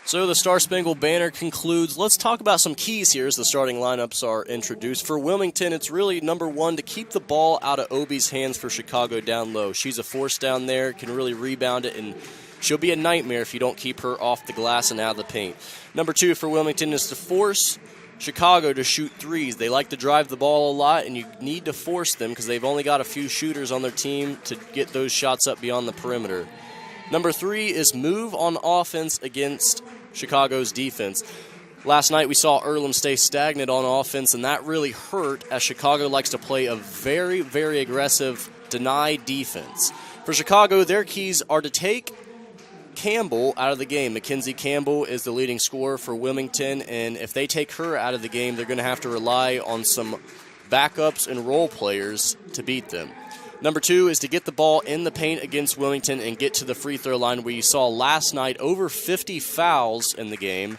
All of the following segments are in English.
So the Star Spangled Banner concludes. Let's talk about some keys here as the starting lineups are introduced. For Wilmington, it's really number one to keep the ball out of Obi's hands for Chicago down low. She's a force down there, can really rebound it, and she'll be a nightmare if you don't keep her off the glass and out of the paint. Number two for Wilmington is to force Chicago to shoot threes. They like to drive the ball a lot, and you need to force them because they've only got a few shooters on their team to get those shots up beyond the perimeter. Number three is move on offense against Chicago's defense. Last night we saw Earlham stay stagnant on offense, and that really hurt as Chicago likes to play a very, very aggressive deny defense. For Chicago, their keys are to take Campbell out of the game. Mackenzie Campbell is the leading scorer for Wilmington, and if they take her out of the game, they're going to have to rely on some backups and role players to beat them. Number two is to get the ball in the paint against Wilmington and get to the free throw line, where you saw last night over 50 fouls in the game.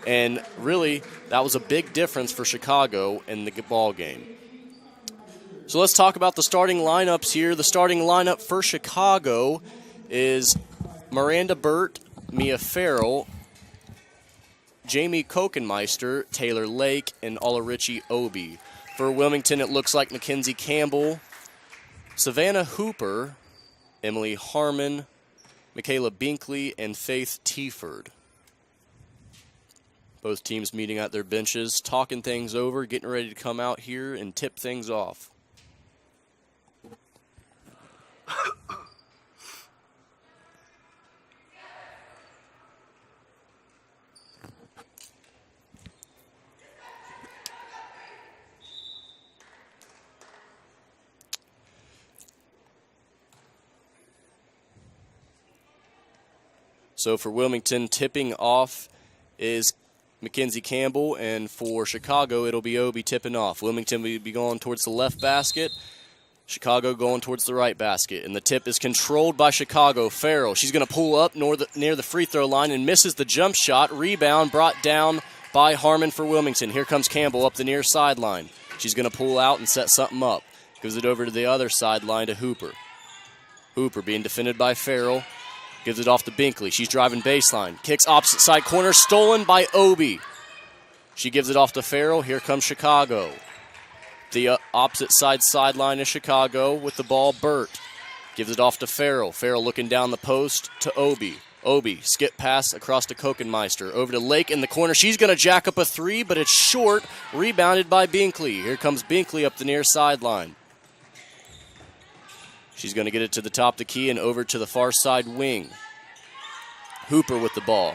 And really, that was a big difference for Chicago in the ball game. So let's talk about the starting lineups here. The starting lineup for Chicago is Miranda Burt, Mia Farrell, Jamie Kokenmeister, Taylor Lake, and Olarichi Obi. For Wilmington, it looks like Mackenzie Campbell, Savannah Hooper, Emily Harmon, Michaela Binkley, and Faith Teaford. Both teams meeting at their benches, talking things over, getting ready to come out here and tip things off. So for Wilmington, tipping off is Mackenzie Campbell, and for Chicago, it'll be Obi tipping off. Wilmington will be going towards the left basket, Chicago going towards the right basket, and the tip is controlled by Chicago. Farrell, she's going to pull up near the free throw line and misses the jump shot. Rebound brought down by Harmon for Wilmington. Here comes Campbell up the near sideline. She's going to pull out and set something up. Gives it over to the other sideline to Hooper. Hooper being defended by Farrell. Gives it off to Binkley. She's driving baseline. Kicks opposite side corner. Stolen by Obi. She gives it off to Farrell. Here comes Chicago. The opposite sideline is Chicago with the ball. Burt gives it off to Farrell. Farrell looking down the post to Obi. Obi, skip pass across to Kokenmeister. Over to Lake in the corner. She's going to jack up a three, but it's short. Rebounded by Binkley. Here comes Binkley up the near sideline. She's going to get it to the top of the key and over to the far side wing. Hooper with the ball.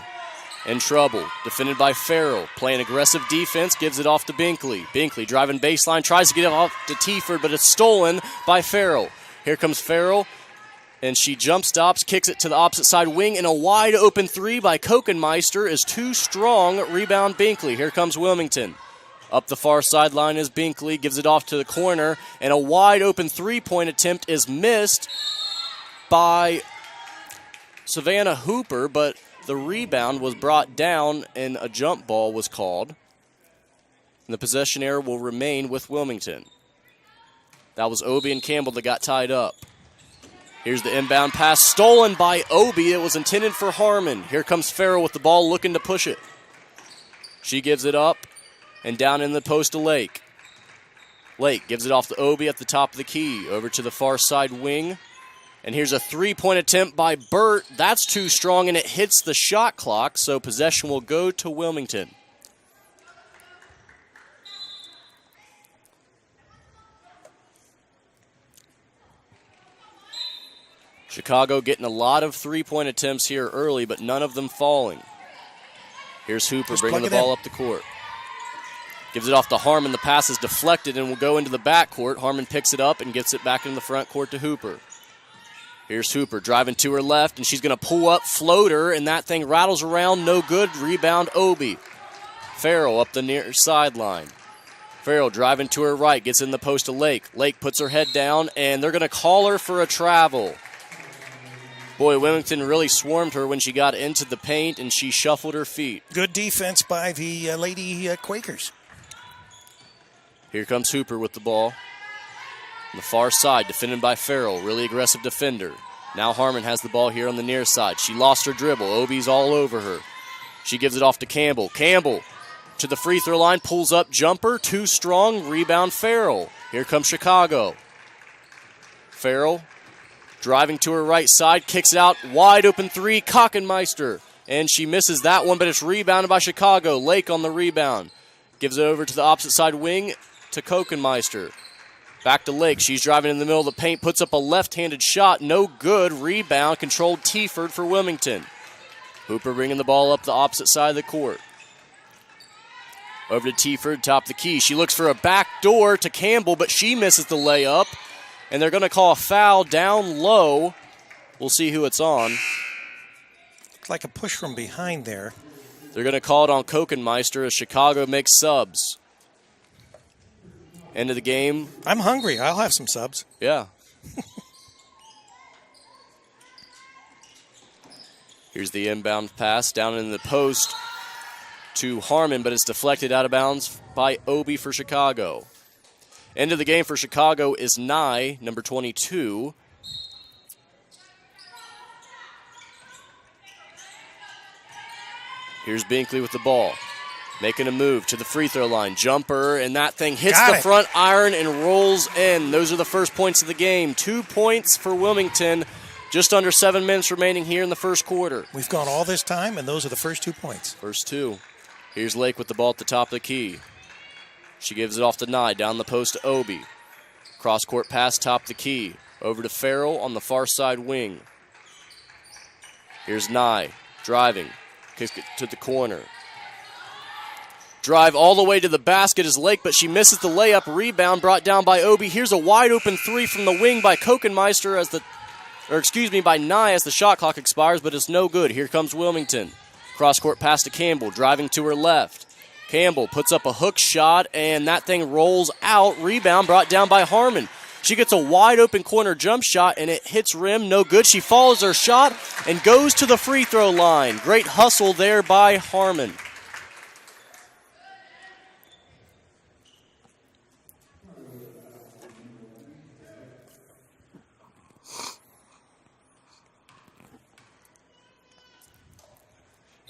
In trouble. Defended by Farrell. Playing aggressive defense. Gives it off to Binkley. Binkley driving baseline. Tries to get it off to Teaford, but it's stolen by Farrell. Here comes Farrell. And she jump stops. Kicks it to the opposite side wing. And a wide open three by Kokenmeister is too strong. Rebound Binkley. Here comes Wilmington. Up the far sideline is Binkley, gives it off to the corner, and a wide open three-point attempt is missed by Savannah Hooper, but the rebound was brought down and a jump ball was called. And the possession error will remain with Wilmington. That was Obi and Campbell that got tied up. Here's the inbound pass, stolen by Obi. It was intended for Harmon. Here comes Farrell with the ball, looking to push it. She gives it up. And down in the post to Lake. Lake gives it off to Obi at the top of the key. Over to the far side wing. And here's a three-point attempt by Burt. That's too strong, and it hits the shot clock, so possession will go to Wilmington. Chicago getting a lot of three-point attempts here early, but none of them falling. Here's Hooper bringing the ball up the court. Gives it off to Harmon. The pass is deflected and will go into the backcourt. Harmon picks it up and gets it back in the front court to Hooper. Here's Hooper driving to her left, and she's going to pull up, floater, and that thing rattles around. No good. Rebound Obi. Farrell up the near sideline. Farrell driving to her right, gets in the post to Lake. Lake puts her head down, and they're going to call her for a travel. Boy, Wilmington really swarmed her when she got into the paint, and she shuffled her feet. Good defense by the Lady Quakers. Here comes Hooper with the ball. On the far side, defended by Farrell. Really aggressive defender. Now Harmon has the ball here on the near side. She lost her dribble. Obi's all over her. She gives it off to Campbell. Campbell to the free throw line, pulls up, jumper, too strong, rebound Farrell. Here comes Chicago. Farrell driving to her right side, kicks it out, wide open three, Kockenmeister. And she misses that one, but it's rebounded by Chicago. Lake on the rebound. Gives it over to the opposite side wing to Kockenmeister. Back to Lake. She's driving in the middle of the paint, puts up a left-handed shot. No good. Rebound, controlled Teaford for Wilmington. Hooper bringing the ball up the opposite side of the court. Over to Teaford, top of the key. She looks for a back door to Campbell, but she misses the layup. And they're going to call a foul down low. We'll see who it's on. It's like a push from behind there. They're going to call it on Kockenmeister as Chicago makes subs. End of the game. I'm hungry. I'll have some subs. Yeah. Here's the inbound pass down in the post to Harmon, but it's deflected out of bounds by Obi for Chicago. End of the game for Chicago is Nye, number 22. Here's Binkley with the ball. Making a move to the free throw line. Jumper, and that thing hits the front iron and rolls in. Those are the first points of the game. 2 points for Wilmington. Just under 7 minutes remaining here in the first quarter. We've gone all this time, and those are the first 2 points. First two. Here's Lake with the ball at the top of the key. She gives it off to Nye, down the post to Obi. Cross-court pass, top of the key. Over to Farrell on the far side wing. Here's Nye, driving. Kicks it to the corner. Drive all the way to the basket is Lake, but she misses the layup. Rebound brought down by Obi. Here's a wide open three from the wing by Kockenmeister by Nye as the shot clock expires, but it's no good. Here comes Wilmington. Cross-court pass to Campbell, driving to her left. Campbell puts up a hook shot, and that thing rolls out. Rebound brought down by Harmon. She gets a wide open corner jump shot, and it hits rim. No good. She follows her shot and goes to the free throw line. Great hustle there by Harmon.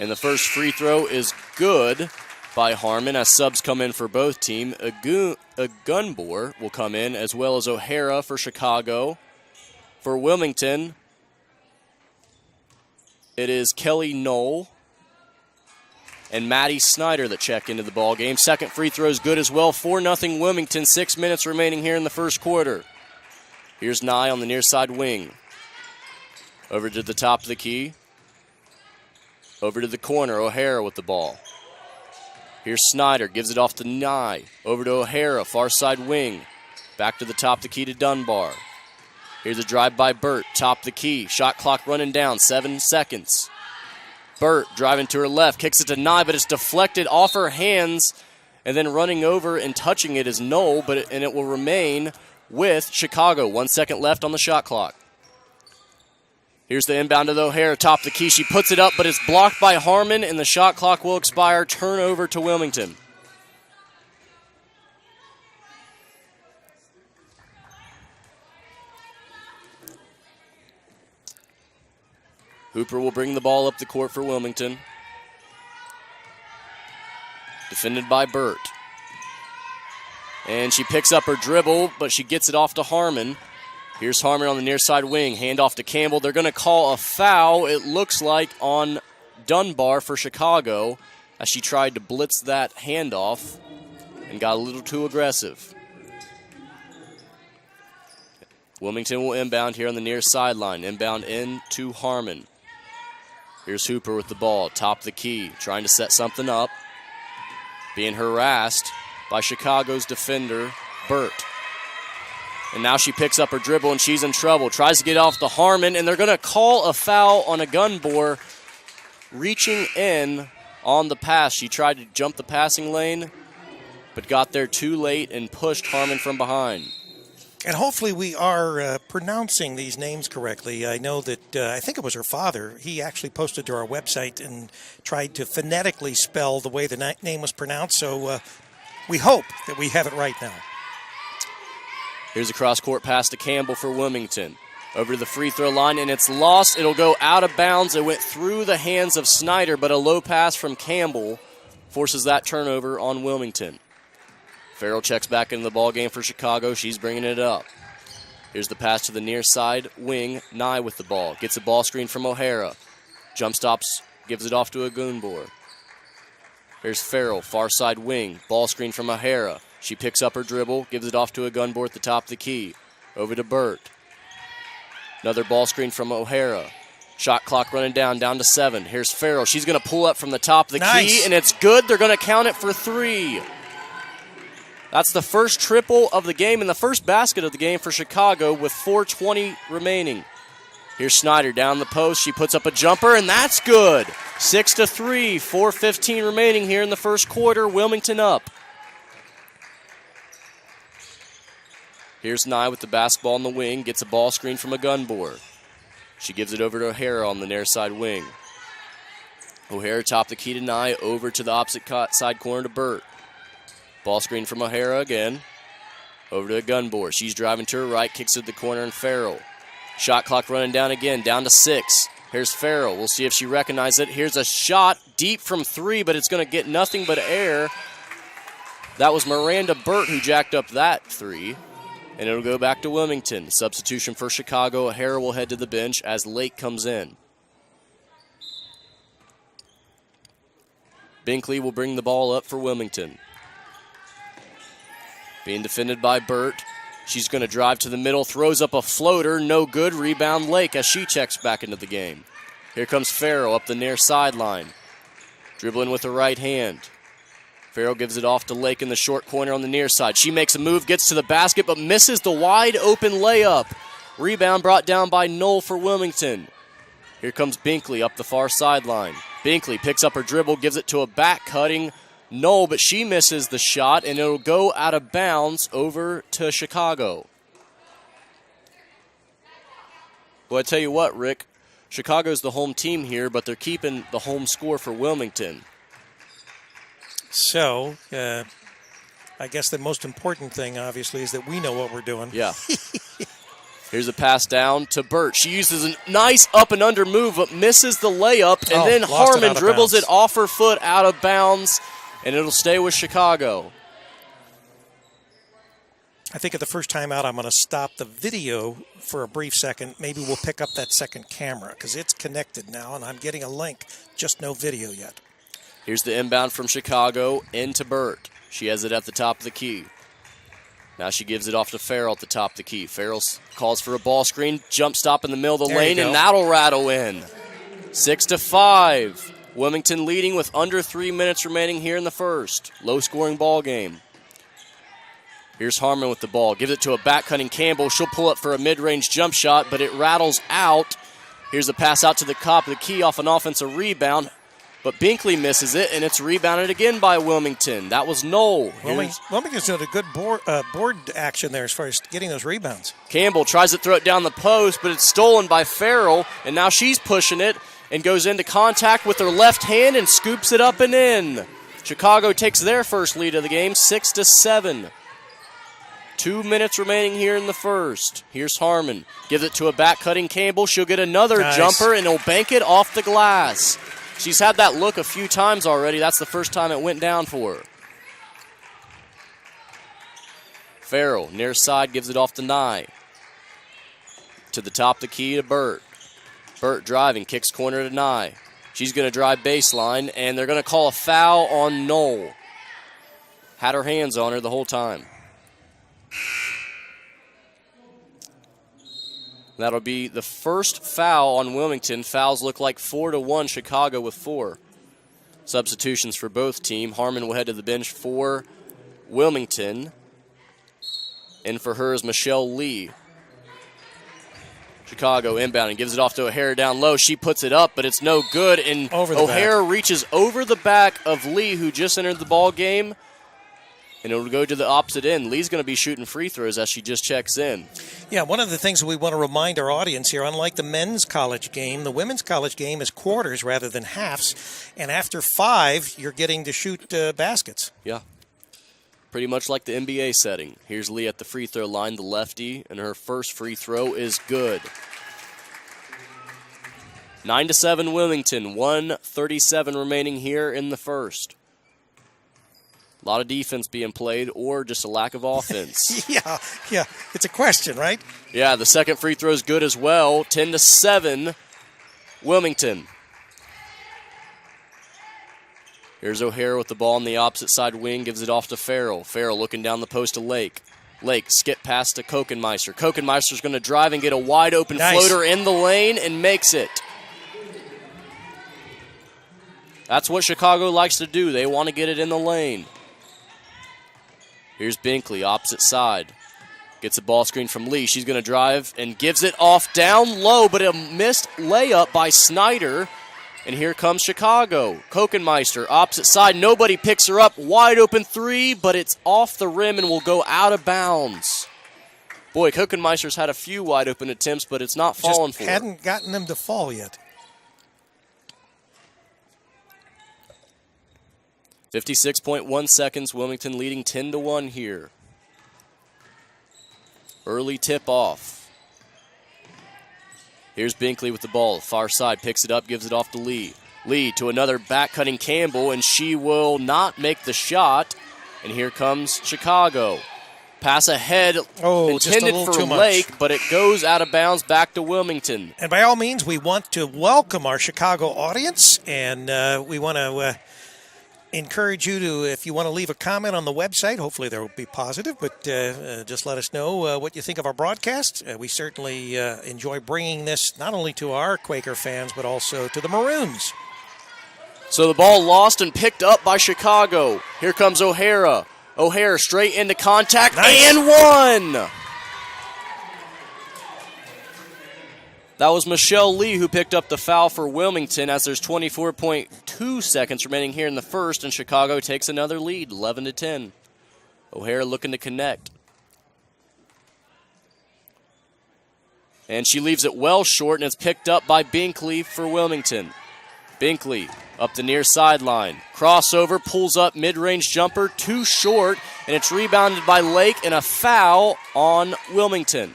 And the first free throw is good by Harmon as subs come in for both teams. Agunbor will come in, as well as O'Hara for Chicago. For Wilmington, it is Kelly Knoll and Maddie Snyder that check into the ball game. Second free throw is good as well. 4-0 Wilmington. 6 minutes remaining here in the first quarter. Here's Nye on the near side wing. Over to the top of the key. Over to the corner, O'Hara with the ball. Here's Snyder, gives it off to Nye. Over to O'Hara, far side wing. Back to the top of the key to Dunbar. Here's a drive by Burt, top of the key. Shot clock running down, 7 seconds. Burt driving to her left, kicks it to Nye, but it's deflected off her hands. And then running over and touching it is Knoll, and it will remain with Chicago. 1 second left on the shot clock. Here's the inbound to O'Hara, top of the key. She puts it up, but it's blocked by Harmon, and the shot clock will expire. Turnover to Wilmington. Hooper will bring the ball up the court for Wilmington. Defended by Burt. And she picks up her dribble, but she gets it off to Harmon. Here's Harmon on the near side wing. Handoff to Campbell. They're going to call a foul, it looks like, on Dunbar for Chicago as she tried to blitz that handoff and got a little too aggressive. Wilmington will inbound here on the near sideline. Inbound in to Harmon. Here's Hooper with the ball, top of the key, trying to set something up. Being harassed by Chicago's defender, Burt. And now she picks up her dribble, and she's in trouble. Tries to get off to Harmon, and they're going to call a foul on Agunbor reaching in on the pass. She tried to jump the passing lane, but got there too late and pushed Harmon from behind. And hopefully we are pronouncing these names correctly. I know that, I think it was her father, he actually posted to our website and tried to phonetically spell the way the name was pronounced, so we hope that we have it right now. Here's a cross-court pass to Campbell for Wilmington. Over to the free throw line, and it's lost. It'll go out of bounds. It went through the hands of Snyder, but a low pass from Campbell forces that turnover on Wilmington. Farrell checks back into the ball game for Chicago. She's bringing it up. Here's the pass to the near side wing. Nye with the ball. Gets a ball screen from O'Hara. Jump stops, gives it off to a Gunbor. Here's Farrell, far side wing. Ball screen from O'Hara. She picks up her dribble, gives it off to a Gunbor at the top of the key. Over to Burt. Another ball screen from O'Hara. Shot clock running down to 7. Here's Farrell. She's going to pull up from the top of the key, and it's good. They're going to count it for 3. That's the first triple of the game and the first basket of the game for Chicago with 4:20 remaining. Here's Snyder down the post. She puts up a jumper, and that's good. 6-3, 4:15 remaining here in the first quarter. Wilmington up. Here's Nye with the basketball in the wing. Gets a ball screen from a Gunbor. She gives it over to O'Hara on the near side wing. O'Hara top the key to Nye. Over to the opposite side corner to Burt. Ball screen from O'Hara again. Over to a Gunbor. She's driving to her right. Kicks it to the corner and Farrell. Shot clock running down again. Down to 6. Here's Farrell. We'll see if she recognizes it. Here's a shot deep from 3, but it's going to get nothing but air. That was Miranda Burt who jacked up that 3. And it'll go back to Wilmington. Substitution for Chicago. O'Hara will head to the bench as Lake comes in. Binkley will bring the ball up for Wilmington. Being defended by Burt. She's going to drive to the middle, throws up a floater, no good. Rebound Lake as she checks back into the game. Here comes Farrell up the near sideline. Dribbling with the right hand. Farrell gives it off to Lake in the short corner on the near side. She makes a move, gets to the basket, but misses the wide open layup. Rebound brought down by Knoll for Wilmington. Here comes Binkley up the far sideline. Binkley picks up her dribble, gives it to a back-cutting Knoll, but she misses the shot, and it'll go out of bounds over to Chicago. Well, I tell you what, Rick, Chicago's the home team here, but they're keeping the home score for Wilmington. So, I guess the most important thing, obviously, is that we know what we're doing. Yeah. Here's a pass down to Burt. She uses a nice up and under move, but misses the layup, and then Harmon dribbles it off her foot out of bounds, and it'll stay with Chicago. I think at the first time out, I'm going to stop the video for a brief second. Maybe we'll pick up that second camera because it's connected now, and I'm getting a link, just no video yet. Here's the inbound from Chicago into Burt. She has it at the top of the key. Now she gives it off to Farrell at the top of the key. Farrell calls for a ball screen, jump stop in the middle of the lane, and that'll rattle in. 6-5. Wilmington leading with under 3 minutes remaining here in the first. Low-scoring ball game. Here's Harmon with the ball. Gives it to a back-cutting Campbell. She'll pull up for a mid-range jump shot, but it rattles out. Here's a pass out to the top of the key off an offensive rebound. But Binkley misses it, and it's rebounded again by Wilmington. That was Knoll. Wilmington's doing a good board action there as far as getting those rebounds. Campbell tries to throw it down the post, but it's stolen by Farrell, and now she's pushing it and goes into contact with her left hand and scoops it up and in. Chicago takes their first lead of the game, 6-7. 2 minutes remaining here in the first. Here's Harmon. Gives it to a back-cutting Campbell. She'll get another jumper, and he'll bank it off the glass. She's had that look a few times already. That's the first time it went down for her. Farrell, near side, gives it off to Nye. To the top of the key to Burt. Burt driving, kicks corner to Nye. She's going to drive baseline, and they're going to call a foul on Knoll. Had her hands on her the whole time. That'll be the first foul on Wilmington. Fouls look like 4-1, Chicago with 4. Substitutions for both teams. Harmon will head to the bench for Wilmington. And for her is Michelle Lee. Chicago inbound and gives it off to O'Hara down low. She puts it up, but it's no good. And O'Hara reaches over the back of Lee, who just entered the ball game. And it'll go to the opposite end. Lee's going to be shooting free throws as she just checks in. Yeah, one of the things we want to remind our audience here, unlike the men's college game, the women's college game is quarters rather than halves. And after 5, you're getting to shoot baskets. Yeah. Pretty much like the NBA setting. Here's Lee at the free throw line, the lefty, and her first free throw is good. 9-7 Wilmington, 1:37 remaining here in the first. A lot of defense being played or just a lack of offense. Yeah, it's a question, right? Yeah, the second free throw is good as well. 10-7 Wilmington. Here's O'Hara with the ball on the opposite side wing, gives it off to Farrell. Farrell looking down the post to Lake. Lake skip pass to Kokenmeister. Kokenmeister's going to drive and get a wide open floater in the lane and makes it. That's what Chicago likes to do. They want to get it in the lane. Here's Binkley, opposite side. Gets a ball screen from Lee. She's going to drive and gives it off down low, but a missed layup by Snyder. And here comes Chicago. Kokenmeister, opposite side. Nobody picks her up. Wide open three, but it's off the rim and will go out of bounds. Boy, Kokenmeister's had a few wide open attempts, but it's not fallen for her. Hadn't gotten them to fall yet. 56.1 seconds. Wilmington leading 10-1 here. Early tip-off. Here's Binkley with the ball. Far side, picks it up, gives it off to Lee. Lee to another back-cutting Campbell, and she will not make the shot. And here comes Chicago. Pass ahead, intended for Lake, but it goes out of bounds back to Wilmington. And by all means, we want to welcome our Chicago audience, and we want to encourage you to, if you want to leave a comment on the website, hopefully there will be positive, but just let us know what you think of our broadcast. We certainly enjoy bringing this not only to our Quaker fans, but also to the Maroons. So the ball lost and picked up by Chicago. Here comes O'Hara. O'Hara straight into contact and one. That was Michelle Lee who picked up the foul for Wilmington as there's 24.2 seconds remaining here in the first, and Chicago takes another lead, 11-10. O'Hara looking to connect. And she leaves it well short, and it's picked up by Binkley for Wilmington. Binkley up the near sideline. Crossover, pulls up, mid-range jumper, too short, and it's rebounded by Lake, and a foul on Wilmington.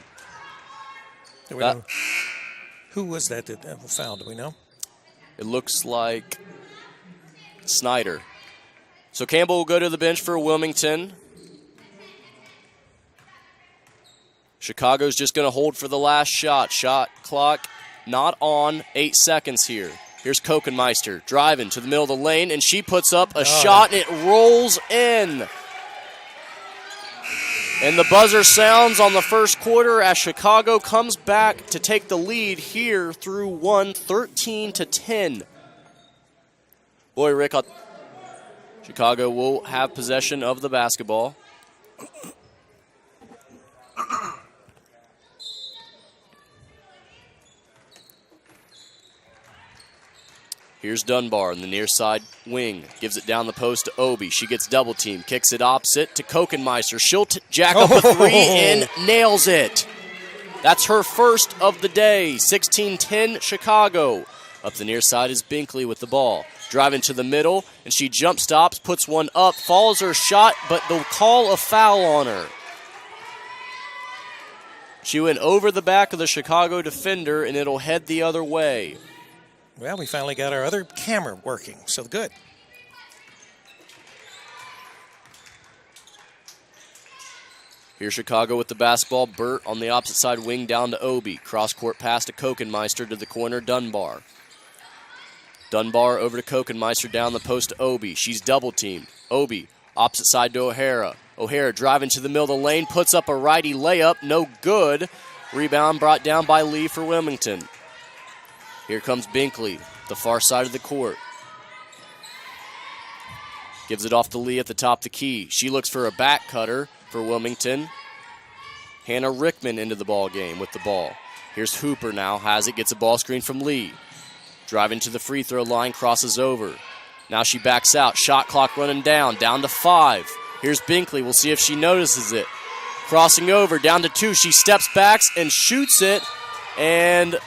Who was that foul? Do we know? It looks like Snyder. So Campbell will go to the bench for Wilmington. Chicago's just going to hold for the last shot. Shot clock not on. 8 seconds here. Here's Kokenmeister driving to the middle of the lane, and she puts up a shot, and it rolls in. And the buzzer sounds on the first quarter as Chicago comes back to take the lead here through 13-10. Boy, Rick, Chicago will have possession of the basketball. Here's Dunbar in the near side wing. Gives it down the post to Obi. She gets double teamed. Kicks it opposite to Kokenmeister. She'll jack up a three and nails it. That's her first of the day. 16-10 Chicago. Up the near side is Binkley with the ball. Driving to the middle, and she jump stops, puts one up, follows her shot, but they'll call a foul on her. She went over the back of the Chicago defender, and it'll head the other way. Well, we finally got our other camera working, so good. Here's Chicago with the basketball. Burt on the opposite side wing down to Obi. Cross-court pass to Kokenmeister to the corner, Dunbar. Dunbar over to Kokenmeister down the post to Obi. She's double-teamed. Obi, opposite side to O'Hara. O'Hara driving to the middle of the lane, puts up a righty layup, no good. Rebound brought down by Lee for Wilmington. Here comes Binkley, the far side of the court. Gives it off to Lee at the top of the key. She looks for a back cutter for Wilmington. Hannah Rickman into the ball game with the ball. Here's Hooper now, has it, gets a ball screen from Lee. Driving to the free throw line, crosses over. Now she backs out, shot clock running down to 5. Here's Binkley, we'll see if she notices it. Crossing over, down to 2, she steps back and shoots it, and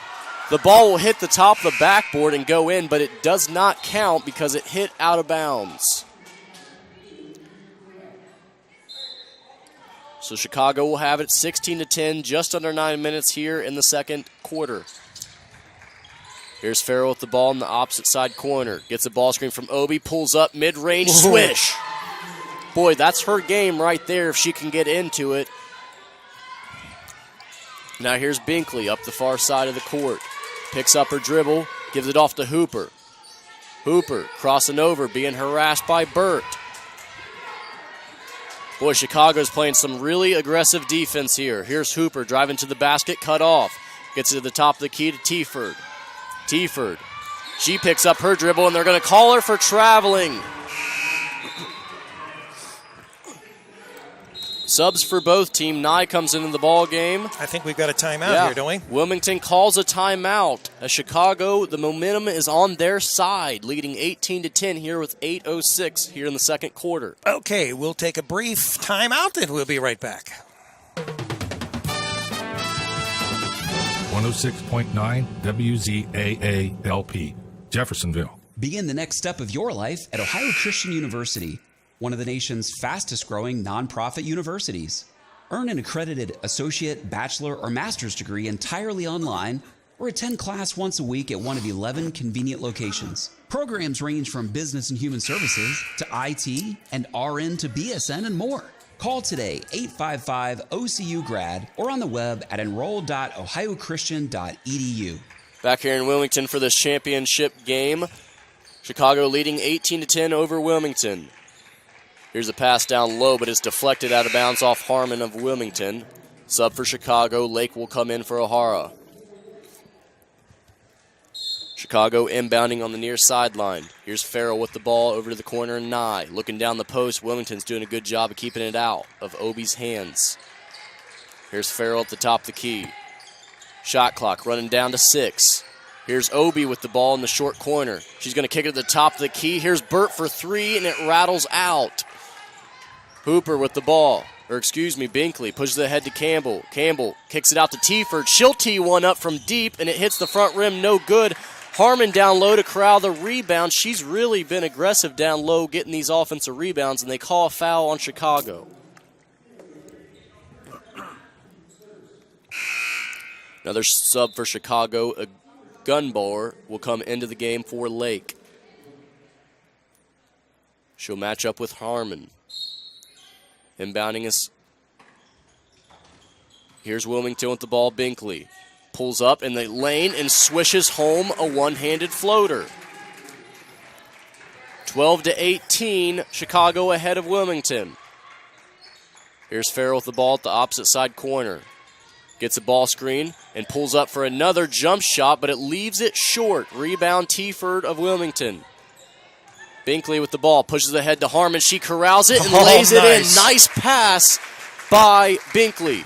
the ball will hit the top of the backboard and go in, but it does not count because it hit out of bounds. So Chicago will have it 16-10, just under 9 minutes here in the second quarter. Here's Farrell with the ball in the opposite side corner. Gets a ball screen from Obi, pulls up, mid-range, swish. Boy, that's her game right there if she can get into it. Now here's Binkley up the far side of the court. Picks up her dribble, gives it off to Hooper. Hooper crossing over, being harassed by Burt. Boy, Chicago's playing some really aggressive defense here. Here's Hooper driving to the basket, cut off. Gets it to the top of the key to Teaford. Teaford, she picks up her dribble, and they're going to call her for traveling. Subs for both team. Nye comes into the ball game. I think we've got a timeout here, don't we? Wilmington calls a timeout. Chicago, the momentum is on their side, leading 18-10 here with 8:06 here in the second quarter. Okay, we'll take a brief timeout, and we'll be right back. 106.9 WZAA LP, Jeffersonville. Begin the next step of your life at Ohio Christian University, one of the nation's fastest-growing nonprofit universities. Earn an accredited associate, bachelor, or master's degree entirely online, or attend class once a week at one of 11 convenient locations. Programs range from business and human services to IT and RN to BSN and more. Call today, 855-OCU-GRAD, or on the web at enroll.ohiochristian.edu. Back here in Wilmington for this championship game. Chicago leading 18-10 over Wilmington. Here's a pass down low, but it's deflected out of bounds off Harmon of Wilmington. Sub for Chicago. Lake will come in for O'Hara. Chicago inbounding on the near sideline. Here's Farrell with the ball over to the corner and Nye. Looking down the post, Wilmington's doing a good job of keeping it out of Obi's hands. Here's Farrell at the top of the key. Shot clock running down to 6. Here's Obi with the ball in the short corner. She's going to kick it at the top of the key. Here's Burt for 3, and it rattles out. Hooper with the ball. Binkley pushes it ahead to Campbell. Campbell kicks it out to Teaford. She'll tee one up from deep, and it hits the front rim, no good. Harmon down low to corral the rebound. She's really been aggressive down low getting these offensive rebounds, and they call a foul on Chicago. Another sub for Chicago. A Gunbar will come into the game for Lake. She'll match up with Harmon. Inbounding us. Here's Wilmington with the ball. Binkley pulls up in the lane and swishes home a one-handed floater. 12-18, Chicago ahead of Wilmington. Here's Farrell with the ball at the opposite side corner. Gets a ball screen and pulls up for another jump shot, but it leaves it short. Rebound Teaford of Wilmington. Binkley with the ball, pushes ahead to Harmon. She corrals it and lays it in. Nice pass by Binkley.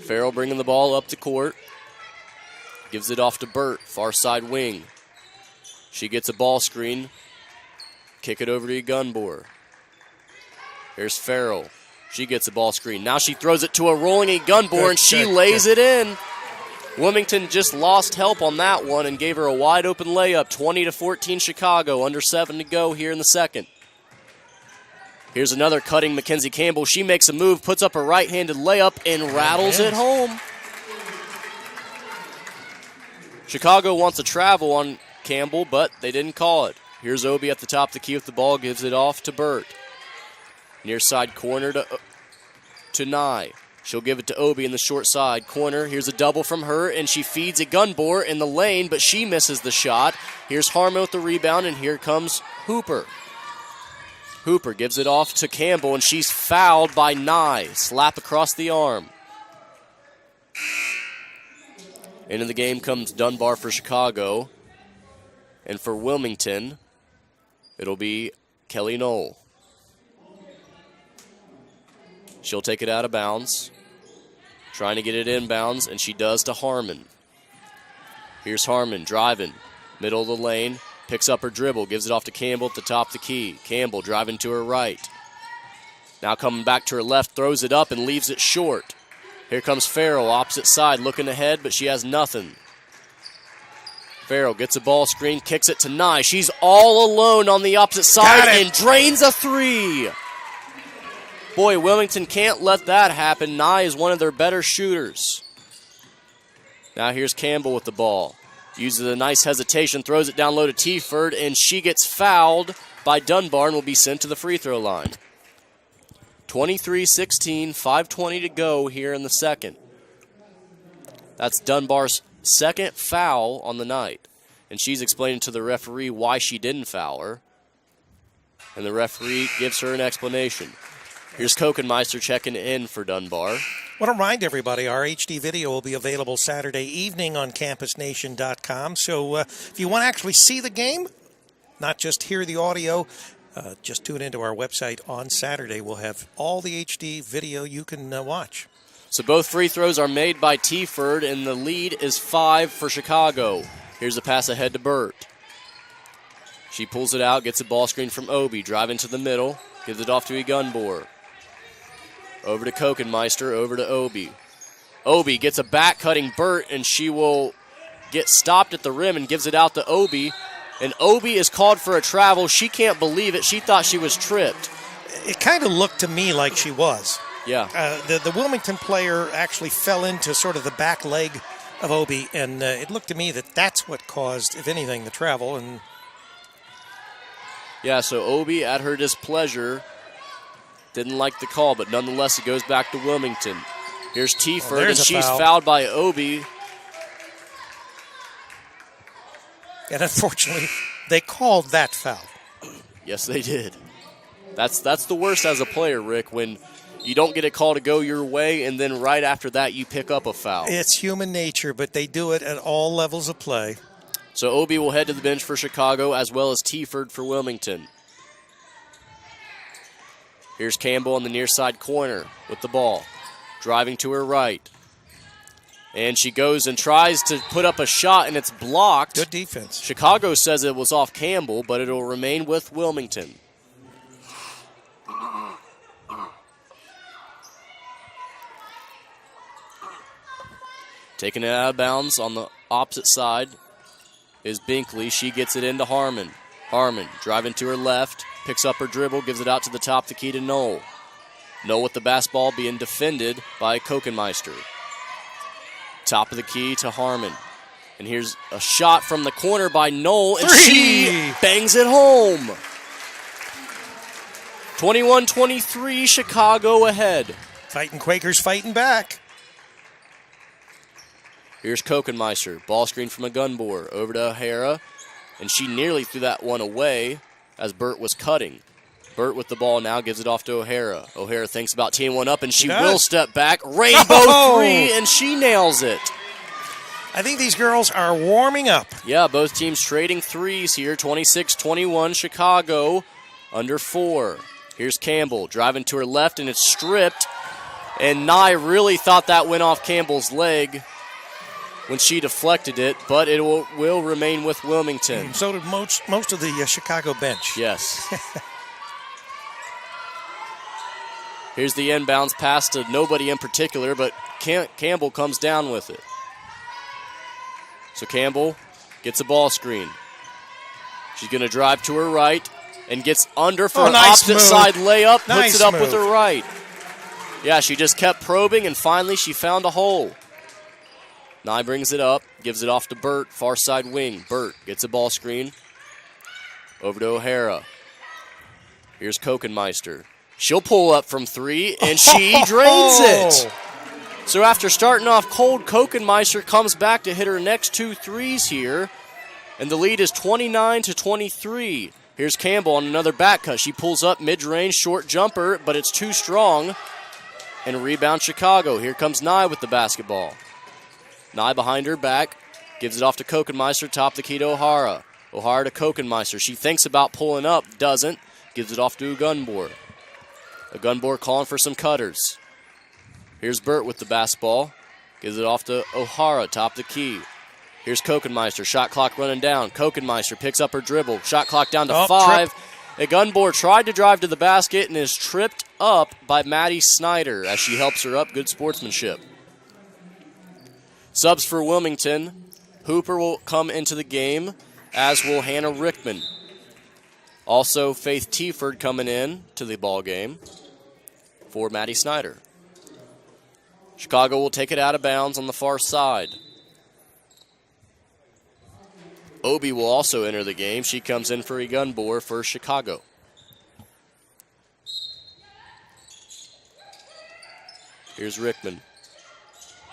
Farrell bringing the ball up to court. Gives it off to Burt, far side wing. She gets a ball screen. Kick it over to Gunbor. Here's Farrell. She gets a ball screen. Now she throws it to a rolling Gunbor, and she lays it in. Wilmington just lost help on that one and gave her a wide open layup. 20-14 Chicago, under 7 to go here in the second. Here's another cutting Mackenzie Campbell. She makes a move, puts up a right-handed layup, and rattles it home. Chicago wants to travel on Campbell, but they didn't call it. Here's Obi at the top of the key with the ball, gives it off to Burt. Near side corner to Nye. She'll give it to Obi in the short side corner. Here's a double from her, and she feeds a Gunbor in the lane, but she misses the shot. Here's Harmon with the rebound, and here comes Hooper. Hooper gives it off to Campbell, and she's fouled by Nye. Slap across the arm. Into the game comes Dunbar for Chicago. And for Wilmington, it'll be Kelly Knoll. She'll take it out of bounds. Trying to get it inbounds, and she does to Harmon. Here's Harmon driving. Middle of the lane. Picks up her dribble. Gives it off to Campbell at the top of the key. Campbell driving to her right. Now coming back to her left. Throws it up and leaves it short. Here comes Farrell, opposite side, looking ahead, but she has nothing. Farrell gets a ball screen, kicks it to Nye. She's all alone on the opposite side and drains a three. Boy, Wilmington can't let that happen. Nye is one of their better shooters. Now here's Campbell with the ball. Uses a nice hesitation, throws it down low to Tiford, and she gets fouled by Dunbar and will be sent to the free throw line. 23-16, 5:20 to go here in the second. That's Dunbar's second foul on the night. And she's explaining to the referee why she didn't foul her. And the referee gives her an explanation. Here's Kokenmeister checking in for Dunbar. I want to remind everybody, our HD video will be available Saturday evening on campusnation.com. So if you want to actually see the game, not just hear the audio, just tune into our website on Saturday. We'll have all the HD video you can watch. So both free throws are made by Tiford, and the lead is 5 for Chicago. Here's a pass ahead to Burt. She pulls it out, gets a ball screen from Obi, driving to the middle, gives it off to Egunbor. Over to Kokenmeister, over to Obi. Obi gets a back-cutting Burt, and she will get stopped at the rim and gives it out to Obi. And Obi is called for a travel. She can't believe it. She thought she was tripped. It kind of looked to me like she was. Yeah. The Wilmington player actually fell into sort of the back leg of Obi, and it looked to me that that's what caused, if anything, the travel. And yeah, so Obi, at her displeasure, didn't like the call, but nonetheless, it goes back to Wilmington. Here's Tiford, and she's fouled by Obi. And unfortunately, they called that foul. Yes, they did. That's the worst as a player, Rick, when you don't get a call to go your way, and then right after that, you pick up a foul. It's human nature, but they do it at all levels of play. So Obi will head to the bench for Chicago, as well as Tiford for Wilmington. Here's Campbell on the near side corner with the ball, driving to her right. And she goes and tries to put up a shot, and it's blocked. Good defense. Chicago says it was off Campbell, but it will remain with Wilmington. Taking it out of bounds on the opposite side is Binkley. She gets it into Harmon. Harmon driving to her left, picks up her dribble, gives it out to the top, the key to Knoll. Knoll with the basketball being defended by Kokenmeister. Top of the key to Harmon. And here's a shot from the corner by Knoll, and she bangs it home. 21-23, Chicago ahead. Fighting Quakers, fighting back. Here's Kokenmeister. Ball screen from Egunbor over to O'Hara. And she nearly threw that one away as Burt was cutting. Burt with the ball now gives it off to O'Hara. O'Hara thinks about teeing one up, and she will step back. Rainbow three, and she nails it. I think these girls are warming up. Yeah, both teams trading threes here. 26-21, Chicago under 4. Here's Campbell driving to her left, and it's stripped. And Nye really thought that went off Campbell's leg when she deflected it, but it will remain with Wilmington. So did most of the Chicago bench. Yes. Here's the inbounds pass to nobody in particular, but Campbell comes down with it. So Campbell gets a ball screen. She's going to drive to her right and gets under for an opposite side layup, puts it up with her right. Yeah, she just kept probing, and finally she found a hole. Nye brings it up, gives it off to Burt, far side wing. Burt gets a ball screen. Over to O'Hara. Here's Kokenmeister. She'll pull up from 3, and she drains it. So after starting off cold, Kokenmeister comes back to hit her next 2 threes here, and the lead is 29-23. Here's Campbell on another back cut. She pulls up mid-range, short jumper, but it's too strong. And rebound Chicago. Here comes Nye with the basketball. Nye behind her back, gives it off to Kokenmeister, top the key to O'Hara. O'Hara to Kokenmeister. She thinks about pulling up, doesn't. Gives it off to Egunbor. Egunbor calling for some cutters. Here's Burt with the basketball. Gives it off to O'Hara, top the key. Here's Kokenmeister. Shot clock running down. Kokenmeister picks up her dribble. Shot clock down to 5. Egunbor tried to drive to the basket and is tripped up by Maddie Snyder as she helps her up. Good sportsmanship. Subs for Wilmington. Hooper will come into the game, as will Hannah Rickman. Also, Faith Tiford coming in to the ball game. for Maddie Snyder. Chicago will take it out of bounds on the far side. Obi will also enter the game. She comes in for Egunbor for Chicago. Here's Rickman.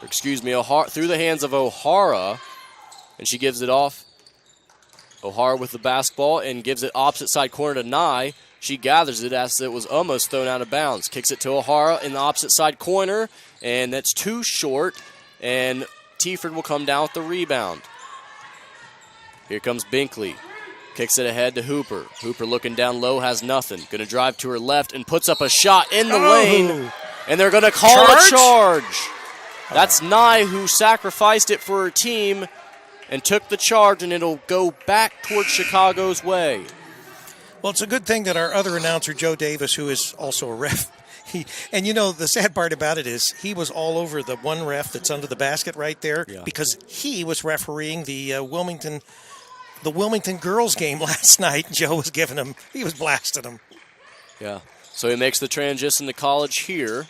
O'Hara, through the hands of O'Hara, and she gives it off. O'Hara with the basketball and gives it opposite side corner to Nye. She gathers it as it was almost thrown out of bounds. Kicks it to O'Hara in the opposite side corner, and that's too short, and Tieford will come down with the rebound. Here comes Binkley. Kicks it ahead to Hooper. Hooper looking down low, has nothing. Going to drive to her left and puts up a shot in the lane, and they're going to call a charge. That's Nye who sacrificed it for her team and took the charge, and it'll go back towards Chicago's way. Well, it's a good thing that our other announcer, Joe Davis, who is also a ref, and you know, the sad part about it is he was all over the one ref that's under the basket right there because he was refereeing the Wilmington girls game last night. Joe was he was blasting them. Yeah. So he makes the transition to college here.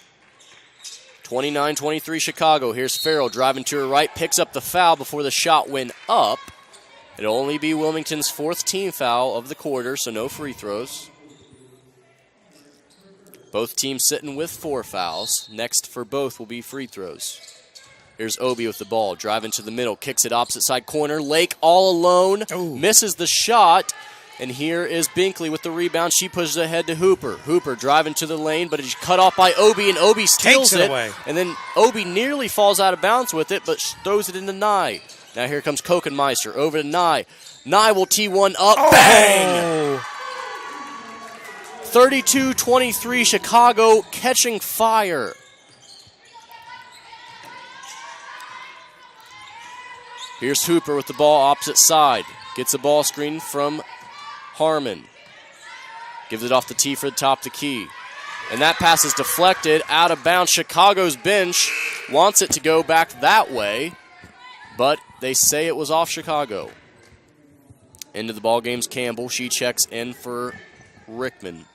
29-23 Chicago. Here's Farrell driving to her right, picks up the foul before the shot went up. It'll only be Wilmington's 4th team foul of the quarter, so no free throws. Both teams sitting with 4 fouls. Next for both will be free throws. Here's Obi with the ball, driving to the middle, kicks it opposite side corner. Lake all alone, misses the shot. And here is Binkley with the rebound. She pushes ahead to Hooper. Hooper driving to the lane, but it's cut off by Obi, and Obi steals it. Away. And then Obi nearly falls out of bounds with it, but throws it into Nye. Now here comes Kokenmeister over to Nye. Nye will tee one up. Bang! 32-23 Chicago catching fire. Here's Hooper with the ball opposite side. Gets a ball screen from Harmon. Gives it off the tee for the top of the key. And that pass is deflected out of bounds. Chicago's bench wants it to go back that way, but they say it was off Chicago. Into the ball game's Campbell. She checks in for Rickman.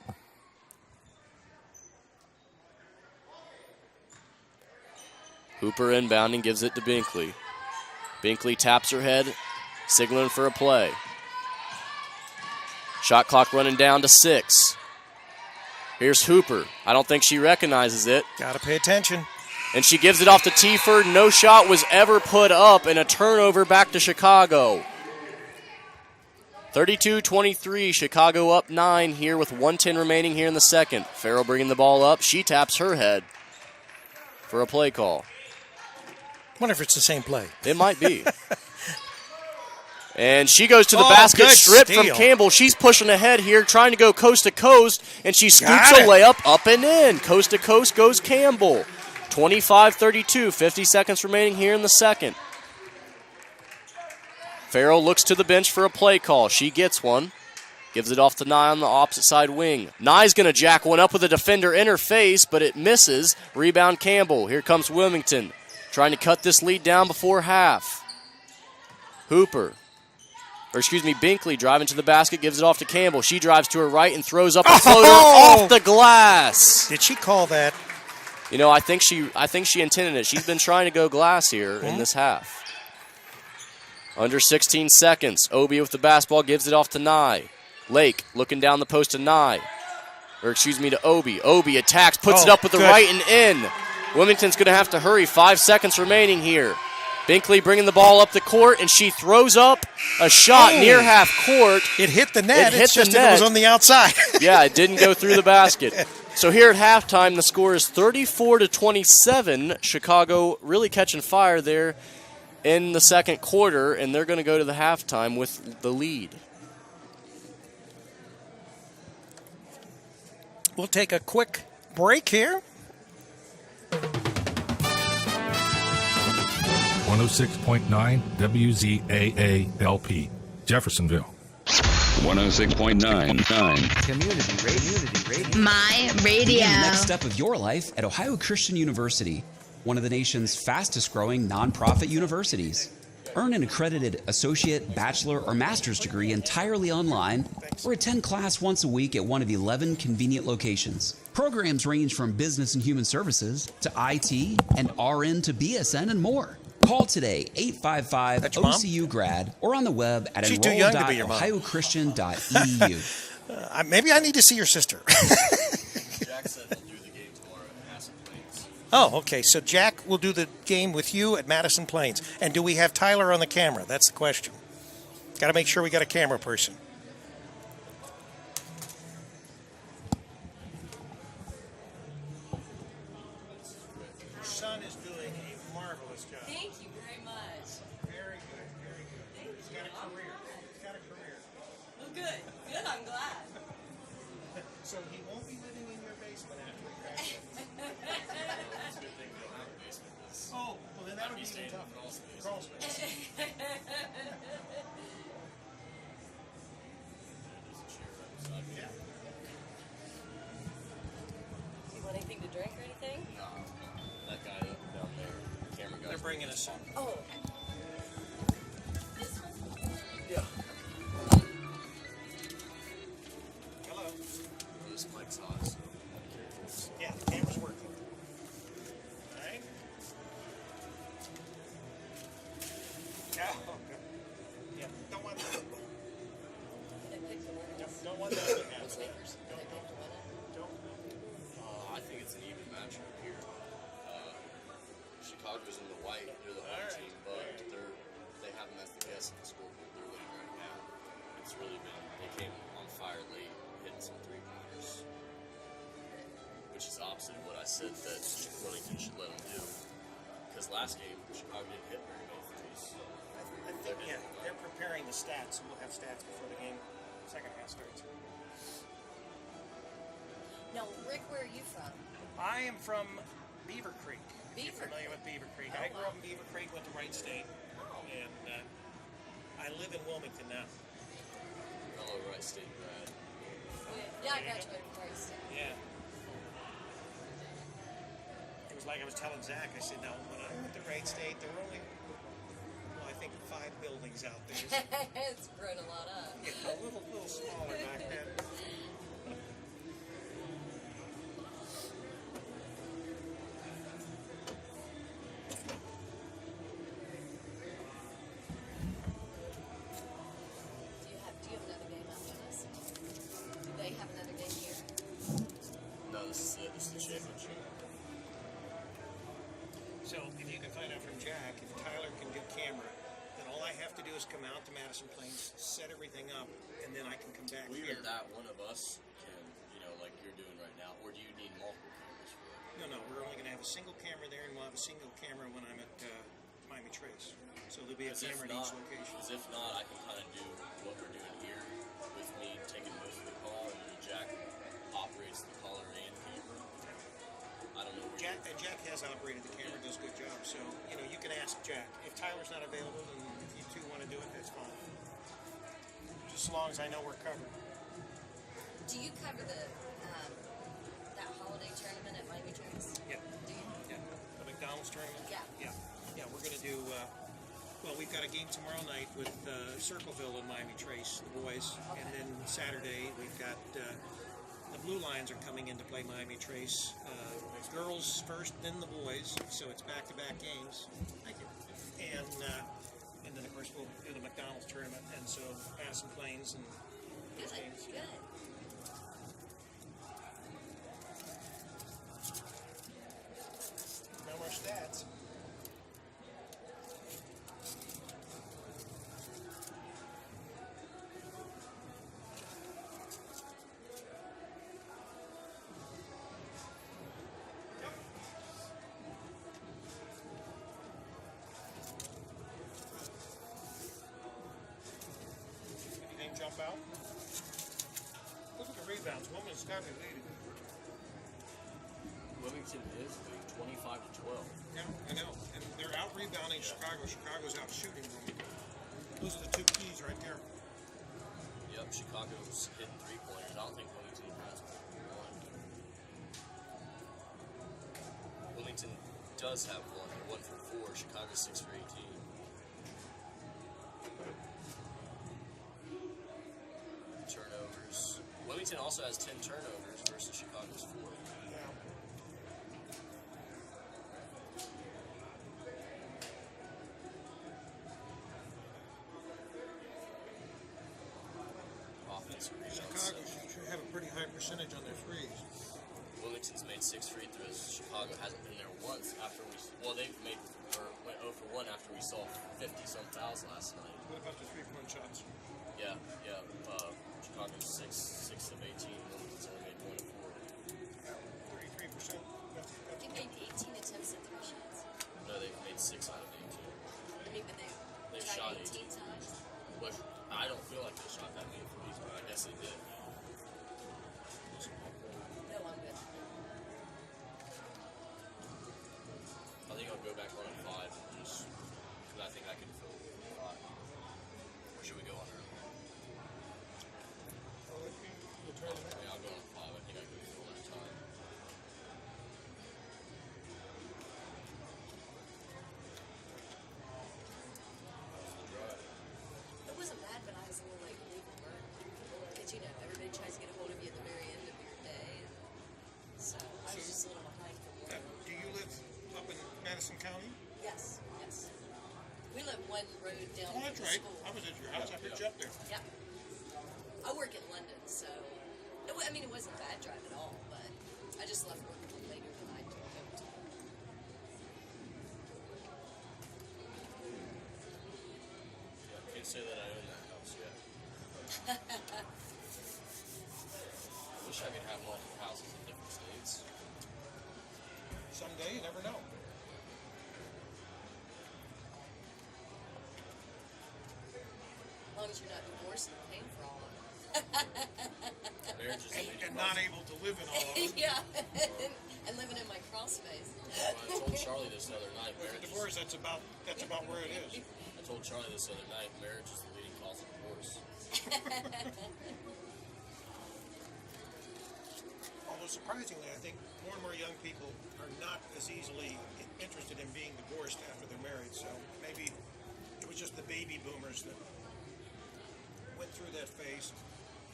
Hooper inbounding, gives it to Binkley. Binkley taps her head, signaling for a play. Shot clock running down to 6. Here's Hooper. I don't think she recognizes it. Got to pay attention. And she gives it off to Tieford. No shot was ever put up, and a turnover back to Chicago. 32-23, Chicago up 9 here with 1:10 remaining here in the second. Farrell bringing the ball up. She taps her head for a play call. Wonder if it's the same play. It might be. And she goes to the basket, stripped from Campbell. She's pushing ahead here, trying to go coast to coast, and she scoops a layup up and in. Coast to coast goes Campbell. 25-32, 50 seconds remaining here in the second. Farrell looks to the bench for a play call. She gets one. Gives it off to Nye on the opposite side wing. Nye's going to jack one up with a defender in her face, but it misses. Rebound Campbell. Here comes Wilmington, trying to cut this lead down before half. Binkley driving to the basket, gives it off to Campbell. She drives to her right and throws up a floater off the glass. Did she call that? You know, I think she intended it. She's been trying to go glass here in this half. Under 16 seconds. Obi with the basketball, gives it off to Nye. Lake looking down the post to Nye. To Obi. Obi attacks, puts it up with the right and in. Wilmington's going to have to hurry. 5 seconds remaining here. Binkley bringing the ball up the court, and she throws up a shot near half court. It hit the net. It was on the outside. Yeah, it didn't go through the basket. So here at halftime, the score is 34-27. Chicago really catching fire there in the second quarter, and they're going to go to the halftime with the lead. We'll take a quick break here. 106.9 WZAA-LP, Jeffersonville. 106.9. Community radio. My radio. Begin the next step of your life at Ohio Christian University, one of the nation's fastest growing nonprofit universities. Earn an accredited associate, bachelor, or master's degree entirely online, or attend class once a week at one of 11 convenient locations. Programs range from business and human services to IT and RN to BSN and more. Call today, 855-OCU-GRAD, or on the web at She's too young to be your mom. enroll.ohiochristian.edu. Maybe I need to see your sister. Jack said he'll do the game tomorrow at Madison Plains. Oh, okay. So Jack will do the game with you at Madison Plains. And do we have Tyler on the camera? That's the question. Got to make sure we got a camera person. Your son is doing a marvelous job. Thank you very much. Very good, very good. He's got a career. He's got a career. Well, good. Good, I'm glad. So he won't be living in your basement after he graduates. It's a good thing we don't have a basement. Oh, well then that would be even tougher. Crawl space. Yeah. Do you want anything to drink or anything? That guy down there, the camera guy. They're bringing us in. Oh, this one? Yeah. Hello. This mic's hot, so. Yeah, the camera's working. All right. Yeah. Oh, good. Yeah. Don't want that. They picked the winners. Don't want that to happen. They picked the winner. Don't. I think it's an even matchup here. Chicago's in the white, they're the home All right. team, but they have them as the guest in the scoreboard. They're winning right now. It's really been, they came on fire late, hitting some three-pointers, which is opposite of what I said that Wilmington should let them do. Because last game, Chicago didn't hit very many threes. I think, yeah, they're preparing the stats, and we'll have stats before the game, second half starts. Now, Rick, where are you from? I am from Beaver Creek. You're Beaver familiar with Beaver Creek? Oh, I grew up wow. in Beaver Creek, went to Wright State, and I live in Wilmington now. Fellow Wright State grad. Yeah, I graduated from Wright State. Yeah. It was like I was telling Zach, I said, now, when I went to Wright State, there were only, well, I think 5 buildings out there. It's grown a lot up. Yeah, a little smaller back then. Do you have another game after this? Do they have another game here? No, this is it. This is the championship. So if you can find out from Jack, if Tyler can do camera, then all I have to do is come out to Madison Plains, set everything up, and then I can come back Well, here. even that one of us can, like you're doing right now, or do you need multiple cameras for it? No, we're only going to have a single camera there, and we'll have a single camera when I'm at Miami Trace. So there'll be a camera at each location. Because if not, I can kind of do what we're doing here with me taking most of the call, and then Jack operates the caller and camera. I don't know where Jack has operated the camera, does a good job. So, you can ask Jack. If Tyler's not available, and if you two want to do it, that's fine. Just as long as I know we're covered. Do you cover that holiday tournament at Miami Trace? Yeah. Do you? Yeah. The McDonald's tournament? Yeah. Yeah, we're going to do, we've got a game tomorrow night with Circleville and Miami Trace, the boys. Okay. And then Saturday, we've got the Blue Lions are coming in to play Miami Trace. Girls first, then the boys. So it's back-to-back games. Thank you. And then, of course, we'll do the McDonald's tournament. And so Madison Plains and Good. those games. Good. No more stats. Anything jump out? Look at the rebounds. Women's got to be leading. Wilmington is leading 25-12. Yeah, I know. And they're out rebounding Chicago. Chicago's out shooting them. Those are the two keys right there. Yep, Chicago's hitting three-pointers. I don't think Wilmington has one. Wilmington does have one. They're 1 for 4. Chicago's 6 for 18. Wilmington also has 10 turnovers versus Chicago's 4. Offensive rebounds. Chicago should have a pretty high percentage on their threes. Wilmington's made 6 free throws. Chicago hasn't been there once after they've made or went 0 for 1 after we saw 50-some fouls last night. What about the three-point shots? Yeah. Chicago's 6 of 18. Wilmington's only made 1 of 4. 33%. They made 18 attempts at 3 shots. No, they've made 6 out of 18. I mean, but They've tried shot 18 times. But I don't feel like they shot that many threes, but I guess they did. No, I'm good. I think I'll go back on at 5 just because I think I can fill 5. Or should we go on early? Yeah, I'll go on 5. I think I can fill that time. It wasn't bad, but I was a little like overburdened. Because, you know, everybody tries to get a hold of you at the very end of your day. And so I was just a little behind for work. Do you live up in Madison County? Yes. We live one road down Oh, from that's the right. school. I was at your house. I picked you up there. Yeah. I work in London, so I mean, it wasn't a bad drive at all, but I just left work a little later than I did. Yeah, I can't say that I own that house yet. I wish I could have multiple houses in different states. Someday, you never know. As long as you're not divorced and paying for all of it. Marriage is And not able to live in all of them. Yeah, and living in my crawl space. I told Charlie this other night. With a divorce, that's about where it is. I told Charlie this other night. Marriage is the leading cause of divorce. Although surprisingly, I think more and more young people are not as easily interested in being divorced after they're married. So maybe it was just the baby boomers that went through that phase.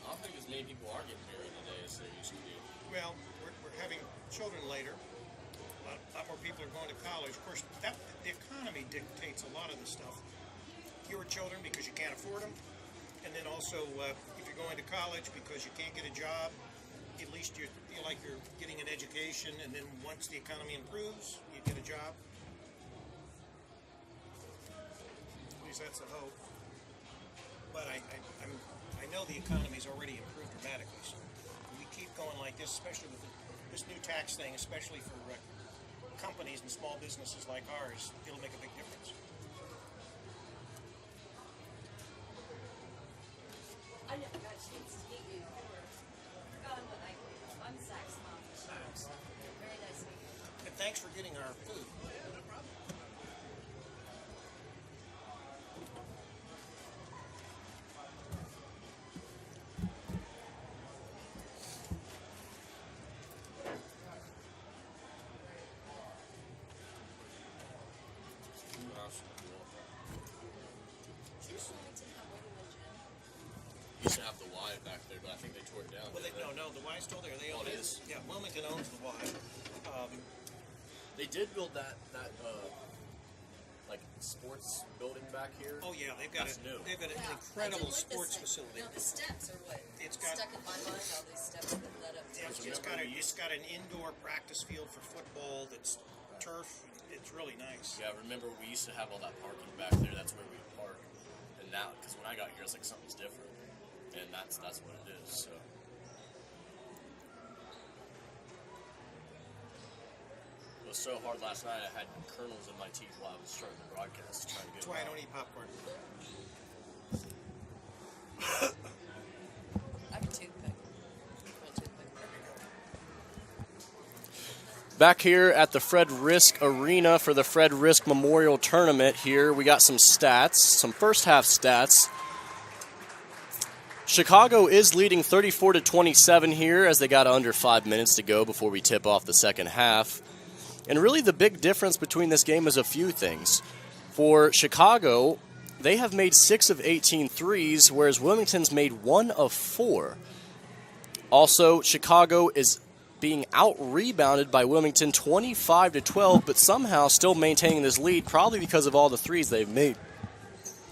I don't think as many people are getting married today as there used to be. Well, we're having children later. A lot more people are going to college. Of course, the economy dictates a lot of this stuff. Fewer children because you can't afford them. And then also, if you're going to college because you can't get a job, at least you feel like you're getting an education. And then once the economy improves, you get a job. At least that's the hope. But I know the economy's already improved dramatically. So if we keep going like this, especially with this new tax thing, especially for companies and small businesses like ours, it'll make a big difference. I never got a chance to meet you. I'm Zach's mom. Very nice meeting you. And thanks for getting our food. Didn't Wilmington have more than one gym? Used to have the Y back there, but I think they tore it down. Well, didn't they? no, the Y's still there. They Oh, own it it. is? Yeah, Wilmington owns the Y. They did build that like sports building back here. Oh yeah, they've got That's new. They've got an Yeah, incredible I do like sports the facility. No, the steps are what It's got- stuck in my mind. All these steps that led up to. It's got an indoor practice field for football that's turf. It's really nice. Yeah, remember we used to have all that parking back there. That's where we would park. And now, because when I got here, it's like something's different, and that's what it is. So. It was so hard last night. I had kernels in my teeth while I was starting the broadcast, trying to get. That's why I don't eat popcorn. I have a toothpick. My toothpick. Back here at the Fred Risk Arena for the Fred Risk Memorial Tournament here, we got some stats, some first half stats. Chicago is leading 34-27 here as they got under 5 minutes to go before we tip off the second half. And really the big difference between this game is a few things. For Chicago, they have made 6 of 18 threes, whereas Wilmington's made 1 of 4. Also, Chicago is being out-rebounded by Wilmington 25-12, but somehow still maintaining this lead, probably because of all the threes they've made.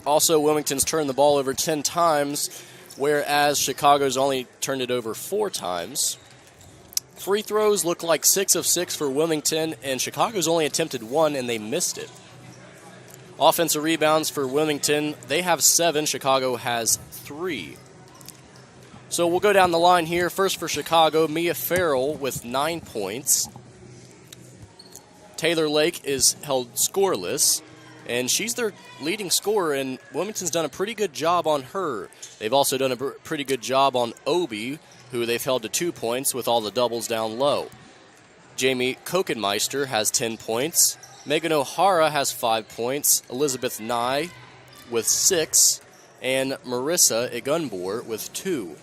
Also, Wilmington's turned the ball over 10 times, whereas Chicago's only turned it over 4 times. Free throws look like 6 of 6 for Wilmington, and Chicago's only attempted 1, and they missed it. Offensive rebounds for Wilmington, they have 7. Chicago has 3. So we'll go down the line here. First for Chicago, Mia Farrell with 9 points. Taylor Lake is held scoreless, and she's their leading scorer, and Wilmington's done a pretty good job on her. They've also done a pretty good job on Obi, who they've held to 2 points with all the doubles down low. Jamie Kokenmeister has 10 points. Megan O'Hara has 5 points. Elizabeth Nye with 6. And Marissa Igunbor with 2.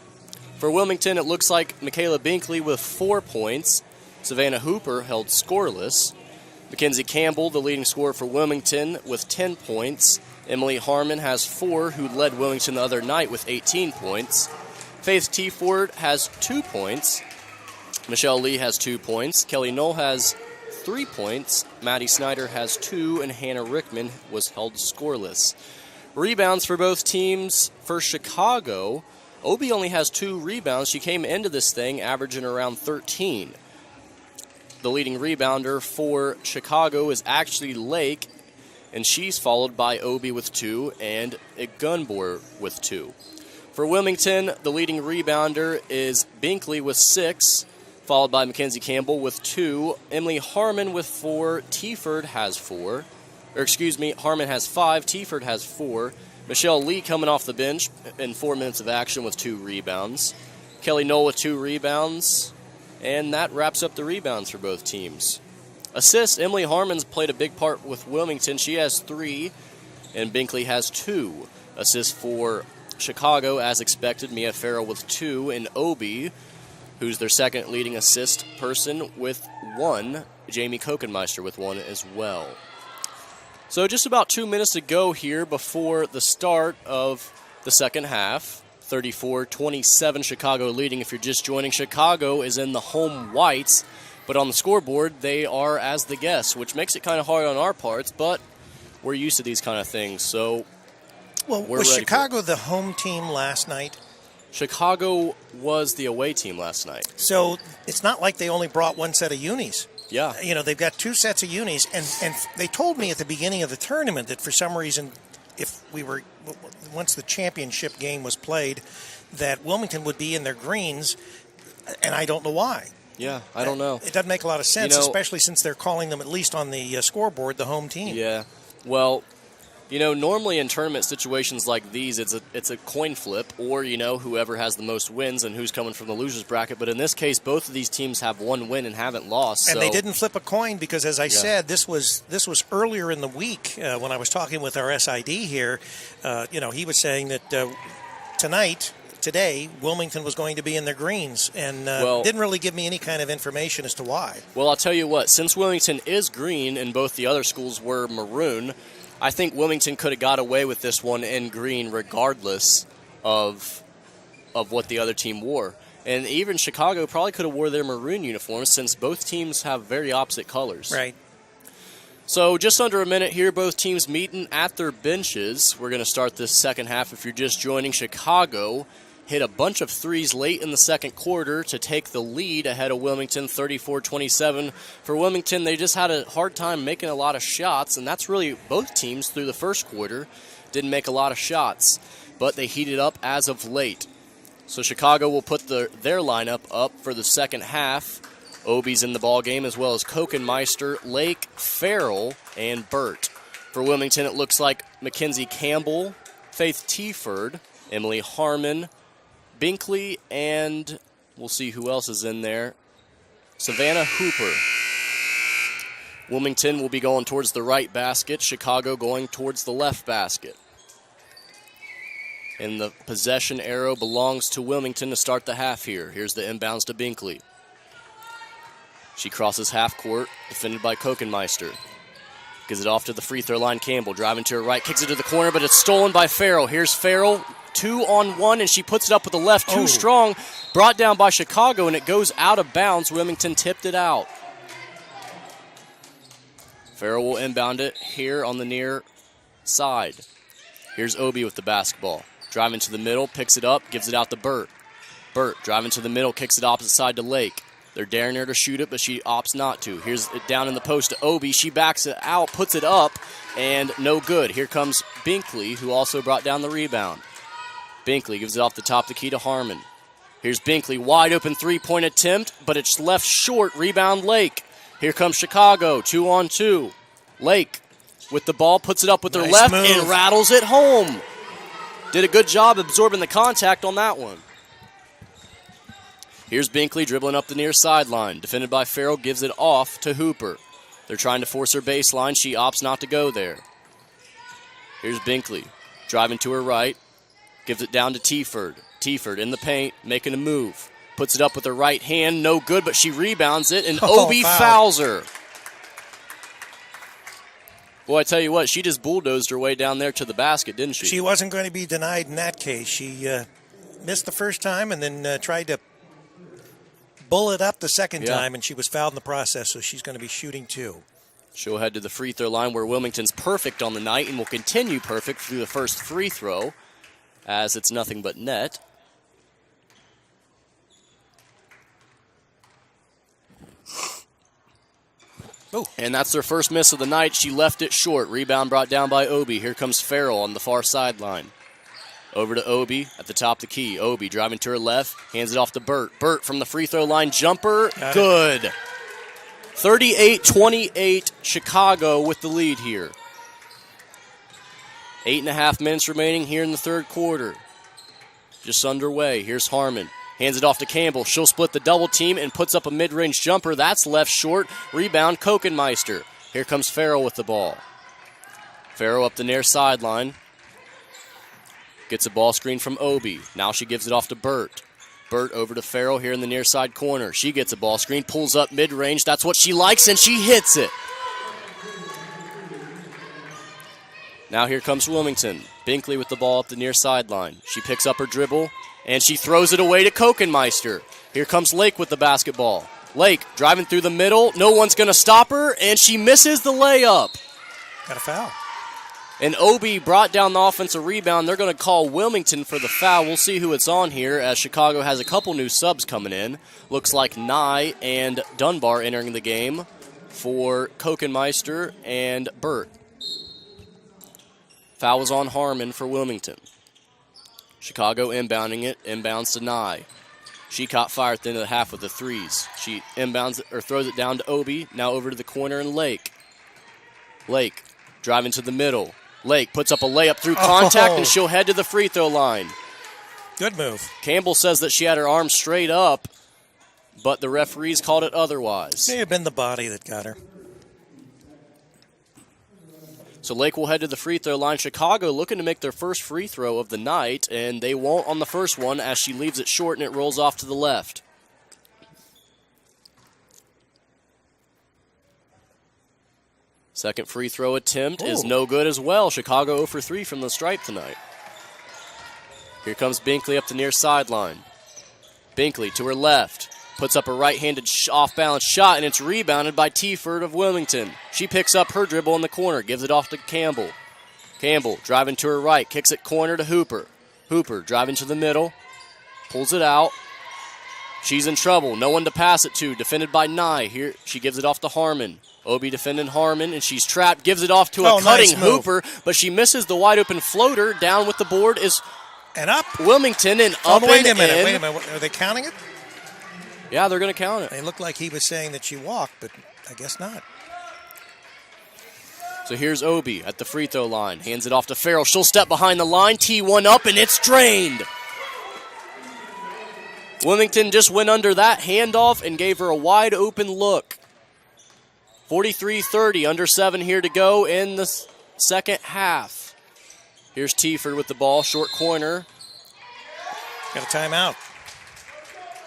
For Wilmington, it looks like Michaela Binkley with 4 points. Savannah Hooper held scoreless. Mackenzie Campbell, the leading scorer for Wilmington, with 10 points. Emily Harmon has 4, who led Wilmington the other night with 18 points. Faith T. has 2 points. Michelle Lee has 2 points. Kelly Knoll has 3 points. Maddie Snyder has 2, and Hannah Rickman was held scoreless. Rebounds for both teams. For Chicago, Obi only has 2 rebounds. She came into this thing averaging around 13. The leading rebounder for Chicago is actually Lake, and she's followed by Obi with 2 and Igunbor with 2. For Wilmington, the leading rebounder is Binkley with 6, followed by Mackenzie Campbell with 2, Emily Harmon with 4, T-Ford has 4. Harmon has 5, T-Ford has 4. Michelle Lee coming off the bench in 4 minutes of action with 2 rebounds. Kelly Knoll with 2 rebounds. And that wraps up the rebounds for both teams. Assists, Emily Harmon's played a big part with Wilmington. She has 3, and Binkley has 2. Assists for Chicago, as expected, Mia Farrell with 2, and Obi, who's their second leading assist person, with 1. Jamie Kokenmeister with 1 as well. So just about 2 minutes to go here before the start of the second half. 34-27, Chicago leading. If you're just joining, Chicago is in the home whites, but on the scoreboard, they are as the guests, which makes it kind of hard on our parts, but we're used to these kind of things, so was Chicago the home team last night? Chicago was the away team last night. So it's not like they only brought one set of unis. Yeah. You know, they've got 2 sets of unis, and they told me at the beginning of the tournament that for some reason, once the championship game was played, that Wilmington would be in their greens, and I don't know why. Yeah, I don't know. It doesn't make a lot of sense, especially since they're calling them, at least on the scoreboard, the home team. Yeah. Well, normally in tournament situations like these, it's a coin flip, or, whoever has the most wins and who's coming from the loser's bracket. But in this case, both of these teams have 1 win and haven't lost. And they didn't flip a coin because, as I said, this was earlier in the week when I was talking with our SID here. He was saying that today, Wilmington was going to be in their greens, and didn't really give me any kind of information as to why. Well, I'll tell you what, since Wilmington is green and both the other schools were maroon, I think Wilmington could have got away with this one in green regardless of what the other team wore. And even Chicago probably could have wore their maroon uniforms since both teams have very opposite colors. Right. So just under a minute here, both teams meeting at their benches. We're going to start this second half. If you're just joining, Chicago hit a bunch of threes late in the second quarter to take the lead ahead of Wilmington, 34-27. For Wilmington, they just had a hard time making a lot of shots, and that's really both teams through the first quarter didn't make a lot of shots, but they heated up as of late. So Chicago will put their lineup up for the second half. Obi's in the ball game, as well as Kokenmeister, Lake, Farrell, and Burt. For Wilmington, it looks like Mackenzie Campbell, Faith T-Ford, Emily Harmon, Binkley, and we'll see who else is in there. Savannah Hooper. Wilmington will be going towards the right basket. Chicago going towards the left basket. And the possession arrow belongs to Wilmington to start the half here. Here's the inbounds to Binkley. She crosses half court, defended by Kokenmeister. Gives it off to the free throw line. Campbell driving to her right, kicks it to the corner, but it's stolen by Farrell. Here's Farrell 2-on-1, and she puts it up with the left, too Oh. strong. Brought down by Chicago, and it goes out of bounds. Wilmington tipped it out. Farrell will inbound it here on the near side. Here's Obi with the basketball. Driving to the middle, picks it up, gives it out to Burt. Burt driving to the middle, kicks it opposite side to Lake. They're daring her to shoot it, but she opts not to. Here's it down in the post to Obi. She backs it out, puts it up, and no good. Here comes Binkley, who also brought down the rebound. Binkley gives it off the top of the key to Harmon. Here's Binkley, wide open three-point attempt, but it's left short. Rebound Lake. Here comes Chicago, 2-on-2. Lake with the ball, puts it up with her Nice left move. and rattles it home. Did a good job absorbing the contact on that one. Here's Binkley dribbling up the near sideline. Defended by Farrell, gives it off to Hooper. They're trying to force her baseline. She opts not to go there. Here's Binkley driving to her right. Gives it down to Teaford. Teaford in the paint, making a move. Puts it up with her right hand. No good, but she rebounds it, and Obi foul. fouls her. Boy, I tell you what, she just bulldozed her way down there to the basket, didn't she? She wasn't going to be denied in that case. She missed the first time and then tried to bull it up the second time, and she was fouled in the process, so she's going to be shooting 2. She'll head to the free throw line where Wilmington's perfect on the night and will continue perfect through the first free throw as it's nothing but net. Oh. And that's their first miss of the night. She left it short. Rebound brought down by Obi. Here comes Farrell on the far sideline. Over to Obi at the top of the key. Obi driving to her left, hands it off to Burt. Burt from the free throw line, jumper, good. 38-28, Chicago with the lead here. 8.5 minutes remaining here in the third quarter. Just underway. Here's Harmon. Hands it off to Campbell. She'll split the double team and puts up a mid-range jumper. That's left short. Rebound, Kokenmeister. Here comes Farrell with the ball. Farrell up the near sideline. Gets a ball screen from Obi. Now she gives it off to Burt. Burt over to Farrell here in the near side corner. She gets a ball screen, pulls up mid-range. That's what she likes, and she hits it. Now here comes Wilmington. Binkley with the ball up the near sideline. She picks up her dribble, and she throws it away to Kokenmeister. Here comes Lake with the basketball. Lake driving through the middle. No one's going to stop her, and she misses the layup. Got a foul. And Obi brought down the offensive rebound. They're going to call Wilmington for the foul. We'll see who it's on here as Chicago has a couple new subs coming in. Looks like Nye and Dunbar entering the game for Kokenmeister and Burt. Foul was on Harmon for Wilmington. Chicago inbounding it, inbounds to Nye. She caught fire at the end of the half with the threes. She inbounds or throws it down to Obi, now over to the corner and Lake. Lake driving to the middle. Lake puts up a layup through contact, and she'll head to the free throw line. Good move. Campbell says that she had her arm straight up, but the referees called it otherwise. May have been the body that got her. So Lake will head to the free throw line. Chicago looking to make their first free throw of the night, and they won't on the first one as she leaves it short and it rolls off to the left. Second free throw attempt is no good as well. Chicago 0 for 3 from the stripe tonight. Here comes Binkley up the near sideline. Binkley to her left. Puts up a right-handed off-balance shot, and it's rebounded by Teaford of Wilmington. She picks up her dribble in the corner, gives it off to Campbell. Campbell driving to her right, kicks it corner to Hooper. Hooper driving to the middle, pulls it out. She's in trouble. No one to pass it to. Defended by Nye. Here she gives it off to Harmon. Obi defending Harmon, and she's trapped. Gives it off to a cutting nice move. Hooper, but she misses the wide-open floater. Down with the board is And up. Wilmington, and up Wait a and minute. in. Wait a minute. Are they counting it? Yeah, they're going to count it. It looked like he was saying that she walked, but I guess not. So here's Obi at the free throw line. Hands it off to Farrell. She'll step behind the line. T1 up, and it's drained. Wilmington just went under that handoff and gave her a wide open look. 43-30, under 7 here to go in the second half. Here's Teaford with the ball, short corner. Got a timeout.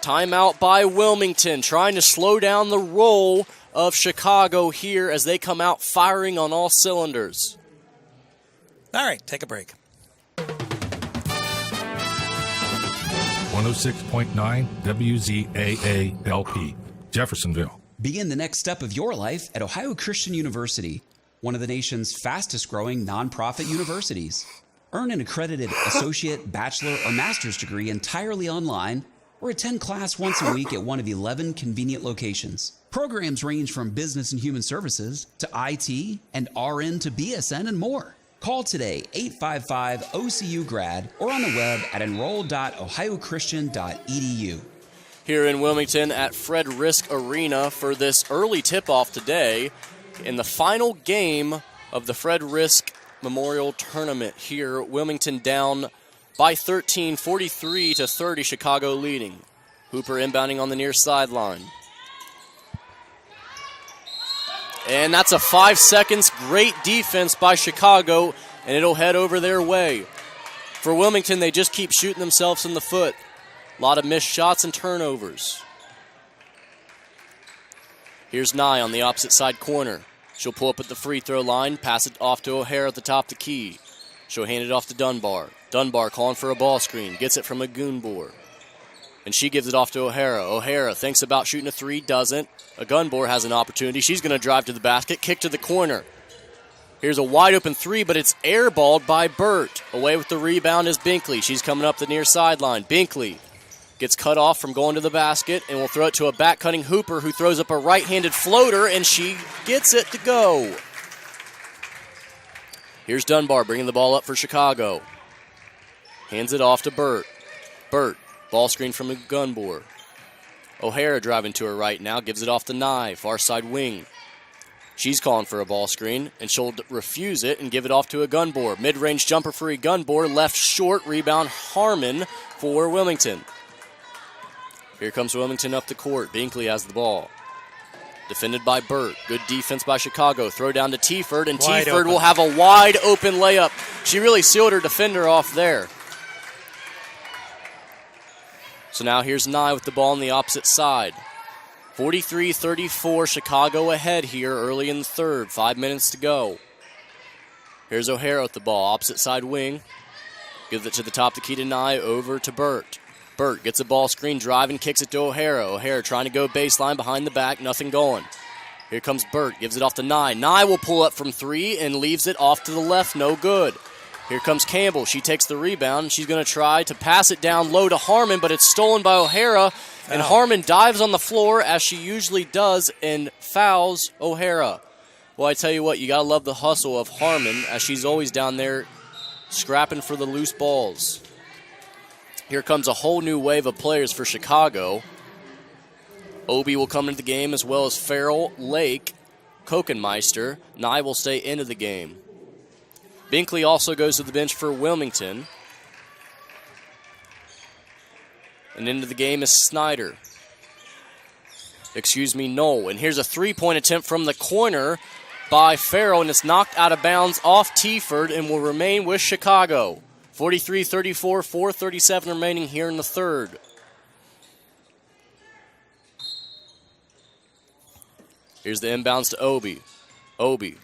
Timeout by Wilmington, trying to slow down the roll of Chicago here as they come out firing on all cylinders. All right, take a break. 106.9 WZAA-LP, Jeffersonville. Begin the next step of your life at Ohio Christian University, one of the nation's fastest-growing nonprofit universities. Earn an accredited associate, bachelor, or master's degree entirely online, or attend class once a week at one of 11 convenient locations. Programs range from business and human services to IT and RN to BSN and more. Call today, 855-OCU-GRAD, or on the web at enroll.ohiochristian.edu. Here in Wilmington at Fred Risk Arena for this early tip-off today in the final game of the Fred Risk Memorial Tournament here. Wilmington down by 13, 43-30, Chicago leading. Hooper inbounding on the near sideline. And that's a 5 seconds. Great defense by Chicago, and it'll head over their way. For Wilmington, they just keep shooting themselves in the foot. A lot of missed shots and turnovers. Here's Nye on the opposite side corner. She'll pull up at the free throw line, pass it off to O'Hara at the top of the key. She'll hand it off to Dunbar. Dunbar calling for a ball screen, gets it from Agunbor. And she gives it off to O'Hara. O'Hara thinks about shooting a three, doesn't. Agunbor has an opportunity. She's going to drive to the basket, kick to the corner. Here's a wide open three, but it's airballed by Burt. Away with the rebound is Binkley. She's coming up the near sideline. Binkley gets cut off from going to the basket and will throw it to a back-cutting Hooper who throws up a right-handed floater, and she gets it to go. Here's Dunbar bringing the ball up for Chicago. Hands it off to Burt. Burt, ball screen from Agunbor. O'Hara driving to her right now, gives it off to Nye, far side wing. She's calling for a ball screen, and she'll refuse it and give it off to Agunbor. Mid-range jumper for Agunbor, left short, rebound Harmon for Wilmington. Here comes Wilmington up the court. Binkley has the ball. Defended by Burt. Good defense by Chicago. Throw down to Teaford, and Teaford will have a wide open layup. She really sealed her defender off there. So now here's Nye with the ball on the opposite side. 43-34, Chicago ahead here early in the third. 5 minutes to go. Here's O'Hara with the ball, opposite side wing. Gives it to the top of the key to Nye, over to Burt. Burt gets a ball screen, drive, and kicks it to O'Hara. O'Hara trying to go baseline behind the back, nothing going. Here comes Burt, gives it off to Nye. Nye will pull up from three and leaves it off to the left, no good. Here comes Campbell. She takes the rebound. She's going to try to pass it down low to Harmon, but it's stolen by O'Hara, and Harmon dives on the floor, as she usually does, and fouls O'Hara. Well, I tell you what, you got to love the hustle of Harmon, as she's always down there scrapping for the loose balls. Here comes a whole new wave of players for Chicago. Obi will come into the game, as well as Farrell, Lake, Kokenmeister. Nye will stay into the game. Binkley also goes to the bench for Wilmington. And into the game is Snyder. Knoll. And here's a three-point attempt from the corner by Farrell, and it's knocked out of bounds off Teaford and will remain with Chicago. 43-34, 4:37 remaining here in the third. Here's the inbounds to Obi. Obi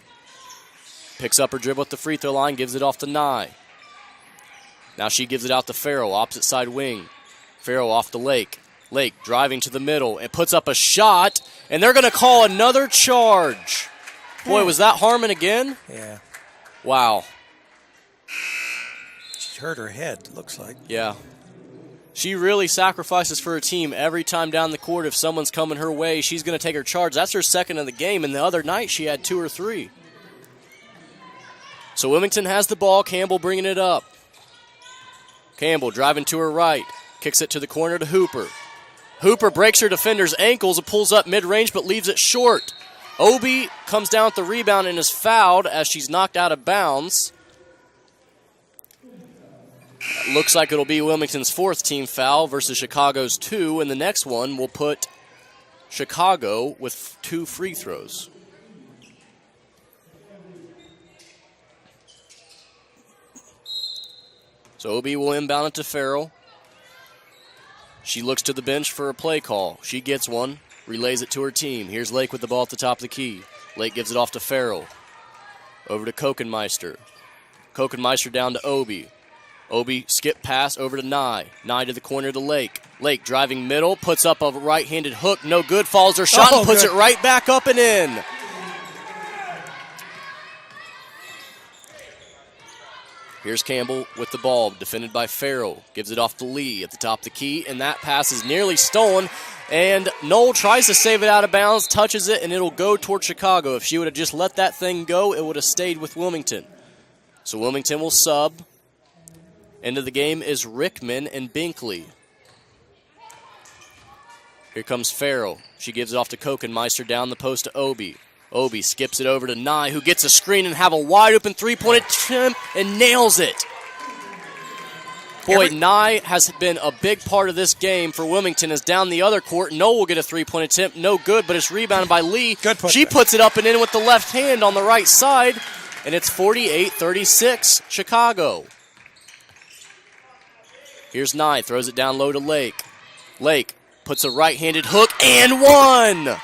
picks up her dribble at the free throw line, gives it off to Nye. Now she gives it out to Farrell, opposite side wing. Farrell off to Lake. Lake driving to the middle and puts up a shot, and they're going to call another charge. Boy, was that Harmon again? Yeah. Wow. She hurt her head, looks like. Yeah. She really sacrifices for her team every time down the court. If someone's coming her way, she's going to take her charge. That's her second of the game, and the other night she had 2 or 3. So Wilmington has the ball. Campbell bringing it up. Campbell driving to her right. Kicks it to the corner to Hooper. Hooper breaks her defender's ankles and pulls up mid-range but leaves it short. Obi comes down with the rebound and is fouled as she's knocked out of bounds. Looks like it'll be Wilmington's 4th team foul versus Chicago's 2, and the next one will put Chicago with 2 free throws. So Obi will inbound it to Farrell. She looks to the bench for a play call. She gets one, relays it to her team. Here's Lake with the ball at the top of the key. Lake gives it off to Farrell. Over to Kokenmeister. Kokenmeister down to Obi. Obi skip pass over to Nye. Nye to the corner to Lake. Lake driving middle, puts up a right-handed hook. No good, follows her shot and puts it right back up and in. Here's Campbell with the ball, defended by Farrell. Gives it off to Lee at the top of the key, and that pass is nearly stolen. And Knoll tries to save it out of bounds, touches it, and it'll go toward Chicago. If she would have just let that thing go, it would have stayed with Wilmington. So Wilmington will sub. End of the game is Rickman and Binkley. Here comes Farrell. She gives it off to Kokenmeister down the post to Obi. Obi skips it over to Nye, who gets a screen and have a wide-open three-point attempt and nails it. Boy, Nye has been a big part of this game for Wilmington. Is down the other court. Noel will get a three-point attempt. No good, but it's rebounded by Lee. Good put she puts it up and in with the left hand on the right side, and it's 48-36 Chicago. Here's Nye, throws it down low to Lake. Lake puts a right-handed hook and one!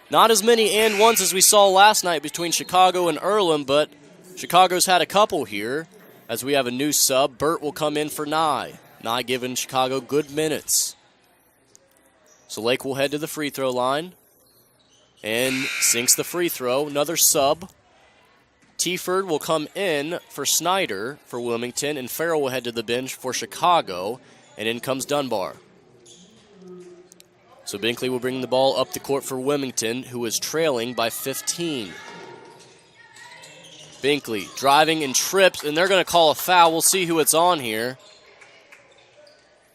Not as many and ones as we saw last night between Chicago and Earlham, but Chicago's had a couple here as we have a new sub. Burt will come in for Nye. Nye giving Chicago good minutes. So Lake will head to the free throw line and sinks the free throw. Another sub. Teaford will come in for Snyder for Wilmington, and Farrell will head to the bench for Chicago, and in comes Dunbar. So Binkley will bring the ball up the court for Wilmington, who is trailing by 15. Binkley driving and trips, and they're going to call a foul. We'll see who it's on here.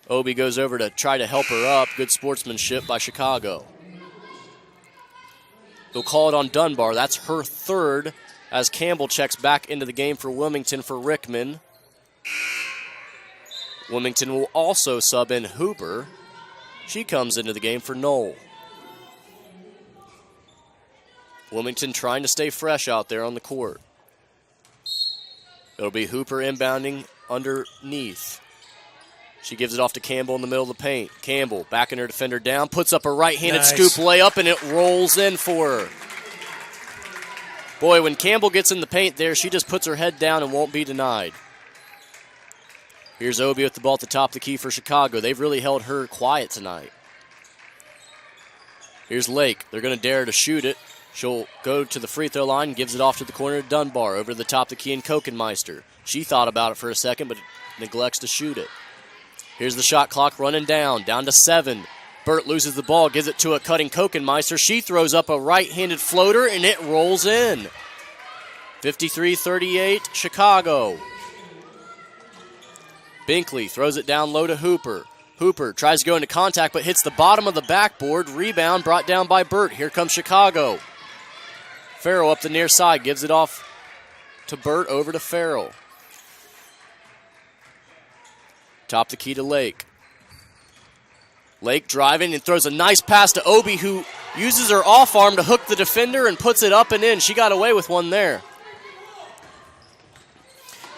Obi goes over to try to help her up. Good sportsmanship by Chicago. They'll call it on Dunbar. That's her third, as Campbell checks back into the game for Wilmington for Rickman. Wilmington will also sub in Hooper. She comes into the game for Knoll. Wilmington trying to stay fresh out there on the court. It'll be Hooper inbounding underneath. She gives it off to Campbell in the middle of the paint. Campbell backing her defender down, puts up a right-handed scoop layup, and it rolls in for her. Boy, when Campbell gets in the paint there, she just puts her head down and won't be denied. Here's Obi with the ball at the top of the key for Chicago. They've really held her quiet tonight. Here's Lake. They're going to dare to shoot it. She'll go to the free throw line and gives it off to the corner to Dunbar over to the top of the key and Kokenmeister. She thought about it for a second, but neglects to shoot it. Here's the shot clock running down to 7. Burt loses the ball, gives it to a cutting Kokenmeister. She throws up a right-handed floater, and it rolls in. 53-38, Chicago. Binkley throws it down low to Hooper. Hooper tries to go into contact, but hits the bottom of the backboard. Rebound brought down by Burt. Here comes Chicago. Farrell up the near side, gives it off to Burt, over to Farrell. Top the key to Lake. Lake driving and throws a nice pass to Obi, who uses her off arm to hook the defender and puts it up and in. She got away with one there.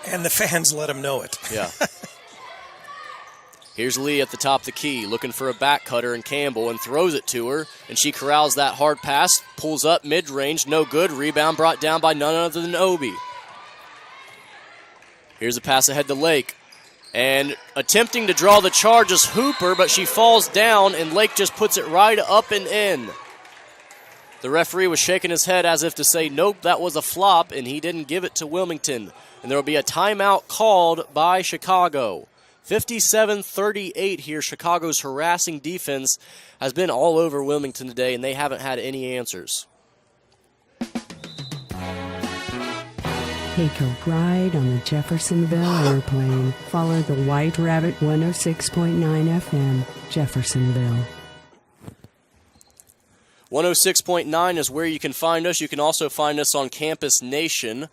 And the fans let him know it. Yeah. Here's Lee at the top of the key, looking for a back cutter and Campbell, and throws it to her, and she corrals that hard pass, pulls up mid-range, no good. Rebound brought down by none other than Obi. Here's a pass ahead to Lake. And attempting to draw the charge is Hooper, but she falls down, and Lake just puts it right up and in. The referee was shaking his head as if to say, nope, that was a flop, and he didn't give it to Wilmington. And there will be a timeout called by Chicago. 57-38 here. Chicago's harassing defense has been all over Wilmington today, and they haven't had any answers. Take a ride on the Jeffersonville airplane. Follow the White Rabbit 106.9 FM, Jeffersonville. 106.9 is where you can find us. You can also find us on Campus Nation.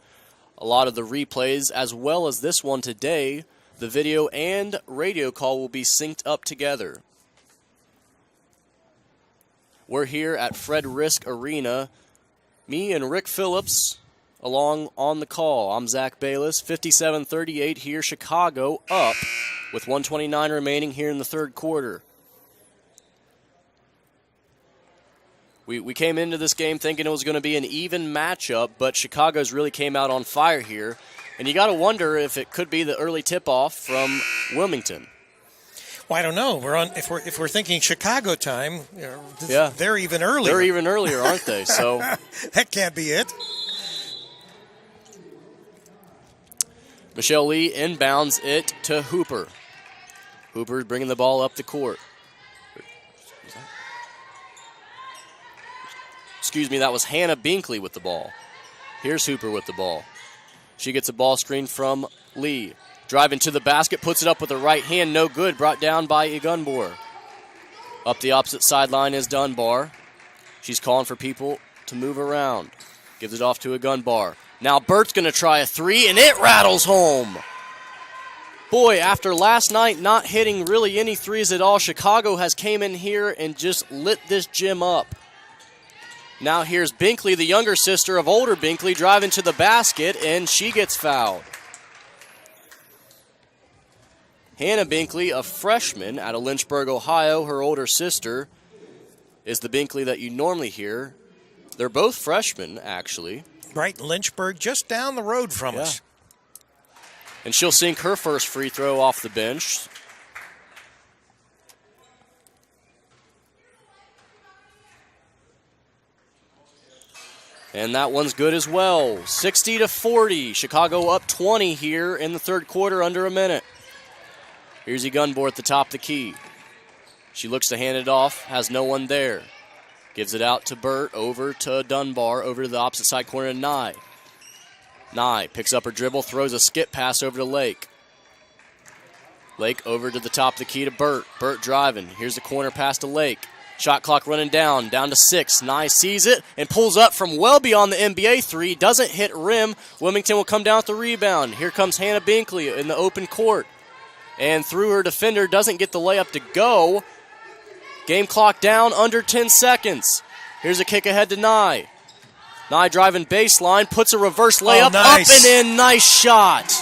A lot of the replays, as well as this one today, the video and radio call will be synced up together. We're here at Fred Risk Arena. Me and Rick Phillips along on the call. I'm Zach Bayless. 57-38 here. Chicago up with 1:29 remaining here in the third quarter. We came into this game thinking it was going to be an even matchup, but Chicago's really came out on fire here. And you got to wonder if it could be the early tip-off from Wilmington. Well, I don't know. If we're thinking Chicago time, Yeah. they're even earlier. They're even earlier, aren't they? So That can't be it. Michelle Lee inbounds it to Hooper. Hooper bringing the ball up the court. Excuse me, that was Hannah Binkley with the ball. Here's Hooper with the ball. She gets a ball screen from Lee. Driving to the basket, puts it up with the right hand, no good, brought down by Igunbor. Up the opposite sideline is Dunbar. She's calling for people to move around. Gives it off to Igunbar. Now Burt's going to try a three, and it rattles home. Boy, after last night not hitting really any threes at all, Chicago has came in here and just lit this gym up. Now here's Binkley, the younger sister of older Binkley, driving to the basket, and she gets fouled. Hannah Binkley, a freshman out of Lynchburg, Ohio, her older sister, is the Binkley that you normally hear. They're both freshmen, actually. Right, Lynchburg, just down the road from us. And she'll sink her first free throw off the bench. And that one's good as well. 60-40. Chicago up 20 here in the third quarter, under a minute. Here's Igunbor at the top of the key. She looks to hand it off, has no one there. Gives it out to Burt, over to Dunbar, over to the opposite side corner to Nye. Nye picks up her dribble, throws a skip pass over to Lake. Lake over to the top of the key to Burt. Burt driving. Here's the corner pass to Lake. Shot clock running down to 6. Nye sees it and pulls up from well beyond the NBA three. Doesn't hit rim. Wilmington will come down with the rebound. Here comes Hannah Binkley in the open court. And through her defender, doesn't get the layup to go. Game clock down, under 10 seconds. Here's a kick ahead to Nye. Nye driving baseline, puts a reverse layup nice. Up and in. Nice shot.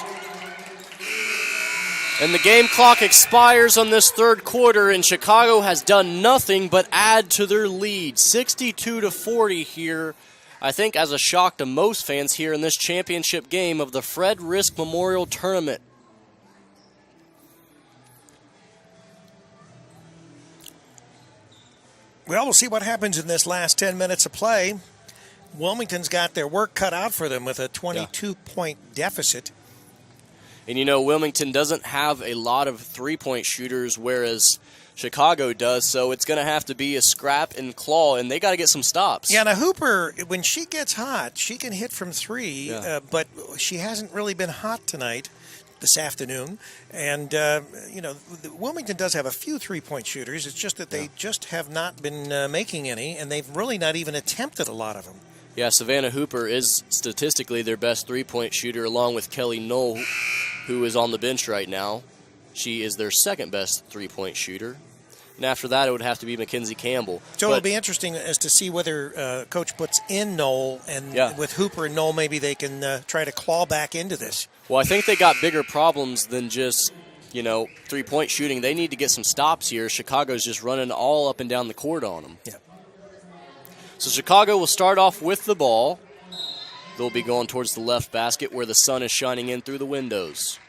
And the game clock expires on this third quarter, and Chicago has done nothing but add to their lead. 62-40 here, I think as a shock to most fans here in this championship game of the Fred Risk Memorial Tournament. Well, we'll see what happens in this last 10 minutes of play. Wilmington's got their work cut out for them with a 22-point deficit. And, you know, Wilmington doesn't have a lot of three-point shooters, whereas Chicago does, so it's going to have to be a scrap and claw, and they got to get some stops. Yeah, now Hooper, when she gets hot, she can hit from three, but she hasn't really been hot tonight, this afternoon. And, Wilmington does have a few three-point shooters. It's just that they just have not been making any, and they've really not even attempted a lot of them. Yeah, Savannah Hooper is statistically their best three-point shooter, along with Kelly Knoll, who is on the bench right now. She is their second best three-point shooter. And after that, it would have to be Mackenzie Campbell. So it'll be interesting as to see whether Coach puts in Knoll, and with Hooper and Knoll, maybe they can try to claw back into this. Well, I think they got bigger problems than just, three-point shooting. They need to get some stops here. Chicago's just running all up and down the court on them. Yeah. So Chicago will start off with the ball. They'll be going towards the left basket where the sun is shining in through the windows.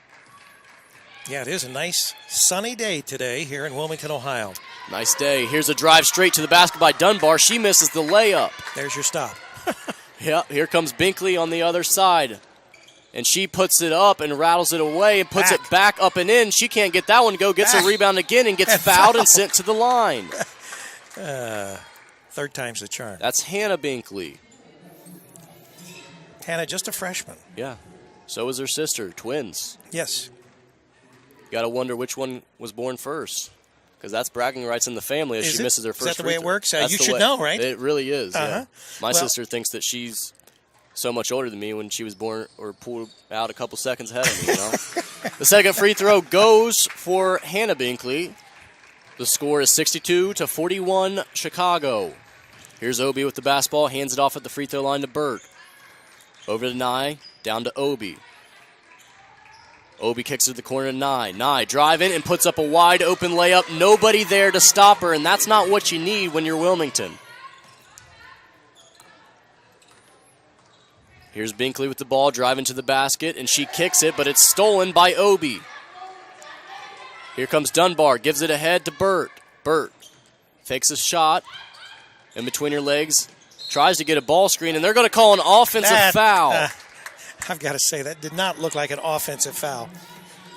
Yeah, it is a nice sunny day today here in Wilmington, Ohio. Nice day. Here's a drive straight to the basket by Dunbar. She misses the layup. There's your stop. Yeah, here comes Binkley on the other side. And she puts it up and rattles it away and puts it back up and in. She can't get that one to go. Gets a rebound again and gets fouled and sent to the line. Third time's the charm. That's Hannah Binkley. Hannah, just a freshman. Yeah. So is her sister. Twins. Yes. Got to wonder which one was born first, because that's bragging rights in the family as she misses her first. Is that the way it works? You should know, right? It really is. Uh-huh. Yeah. My sister thinks that she's so much older than me when she was born, or pulled out a couple seconds ahead of me. The second free throw goes for Hannah Binkley. The score is 62-41 Chicago. Here's Obi with the basketball, hands it off at the free throw line to Burt. Over to Nye, down to Obi. Obi kicks it to the corner to Nye. Nye driving and puts up a wide open layup. Nobody there to stop her, and that's not what you need when you're Wilmington. Here's Binkley with the ball, driving to the basket, and she kicks it, but it's stolen by Obi. Here comes Dunbar, gives it ahead to Burt. Burt fakes a shot in between her legs, tries to get a ball screen, and they're going to call an offensive foul. I've got to say, that did not look like an offensive foul.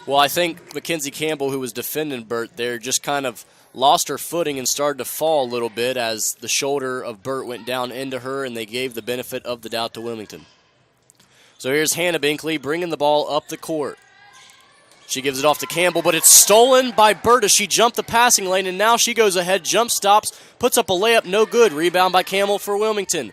Well, I think Mackenzie Campbell, who was defending Burt there, just kind of lost her footing and started to fall a little bit as the shoulder of Burt went down into her, and they gave the benefit of the doubt to Wilmington. So here's Hannah Binkley bringing the ball up the court. She gives it off to Campbell, but it's stolen by Burt as she jumped the passing lane, and now she goes ahead, jump stops, puts up a layup, no good. Rebound by Campbell for Wilmington.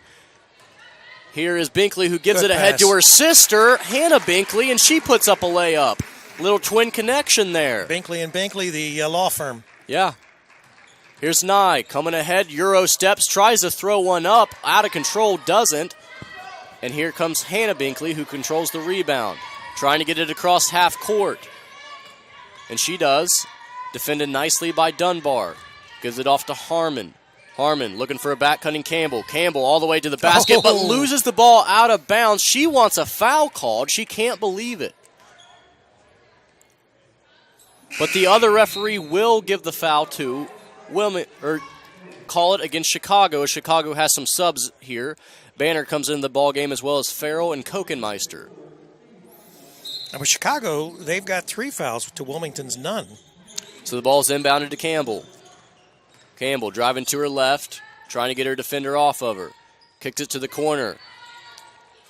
Here is Binkley, who gives it ahead to her sister, Hannah Binkley, and she puts up a layup. Little twin connection there. Binkley and Binkley, the law firm. Yeah. Here's Nye coming ahead, Euro steps, tries to throw one up, out of control, doesn't. And here comes Hannah Binkley, who controls the rebound, trying to get it across half court. And she does. Defended nicely by Dunbar. Gives it off to Harmon. Harmon looking for a back-cutting Campbell. Campbell all the way to the basket, but loses the ball out of bounds. She wants a foul called. She can't believe it. But the other referee will give the foul to Wilmington, or call it against Chicago. Chicago has some subs here. Banner comes in the ball game, as well as Farrell and Kokenmeister. And with Chicago, they've got 3 fouls to Wilmington's none. So the ball's inbounded to Campbell. Campbell driving to her left, trying to get her defender off of her. Kicked it to the corner.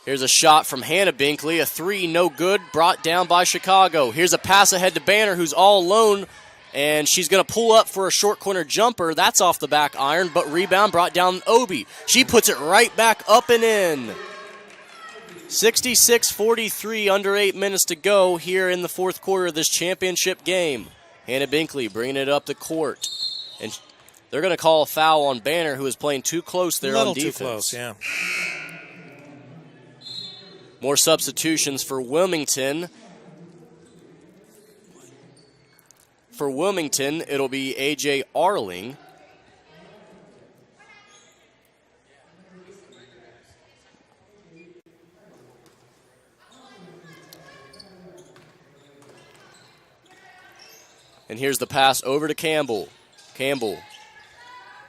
Here's a shot from Hannah Binkley, a 3, no good, brought down by Chicago. Here's a pass ahead to Banner, who's all alone, and she's going to pull up for a short corner jumper. That's off the back iron, but rebound brought down Obi. She puts it right back up and in. 66-43, under 8 minutes to go here in the fourth quarter of this championship game. Hannah Binkley bringing it up the court. And they're going to call a foul on Banner, who is playing too close there on defense. Too close, yeah. More substitutions for Wilmington. For Wilmington, it'll be A.J. Arling. And here's the pass over to Campbell. Campbell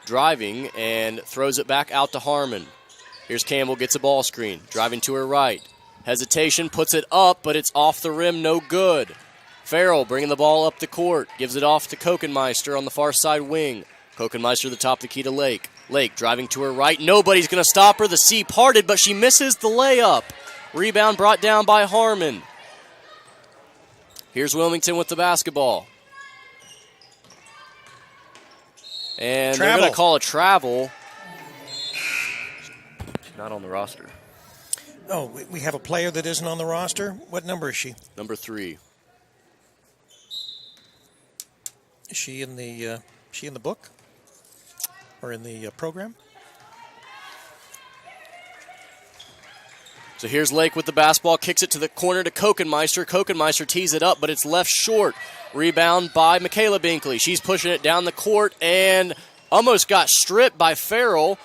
driving and throws it back out to Harmon. Here's Campbell, gets a ball screen, driving to her right. Hesitation, puts it up, but it's off the rim, no good. Farrell bringing the ball up the court, gives it off to Kokenmeister on the far side wing. Kokenmeister the top of the key to Lake. Lake driving to her right, nobody's going to stop her. The sea parted, but she misses the layup. Rebound brought down by Harmon. Here's Wilmington with the basketball. And they're going to call a travel. She's not on the roster. Oh, we have a player that isn't on the roster? What number is she? Number 3. Is she in the book? Or in the program? So here's Lake with the basketball, kicks it to the corner to Kokenmeister. Kokenmeister tees it up, but it's left short. Rebound by Michaela Binkley. She's pushing it down the court and almost got stripped by Farrell.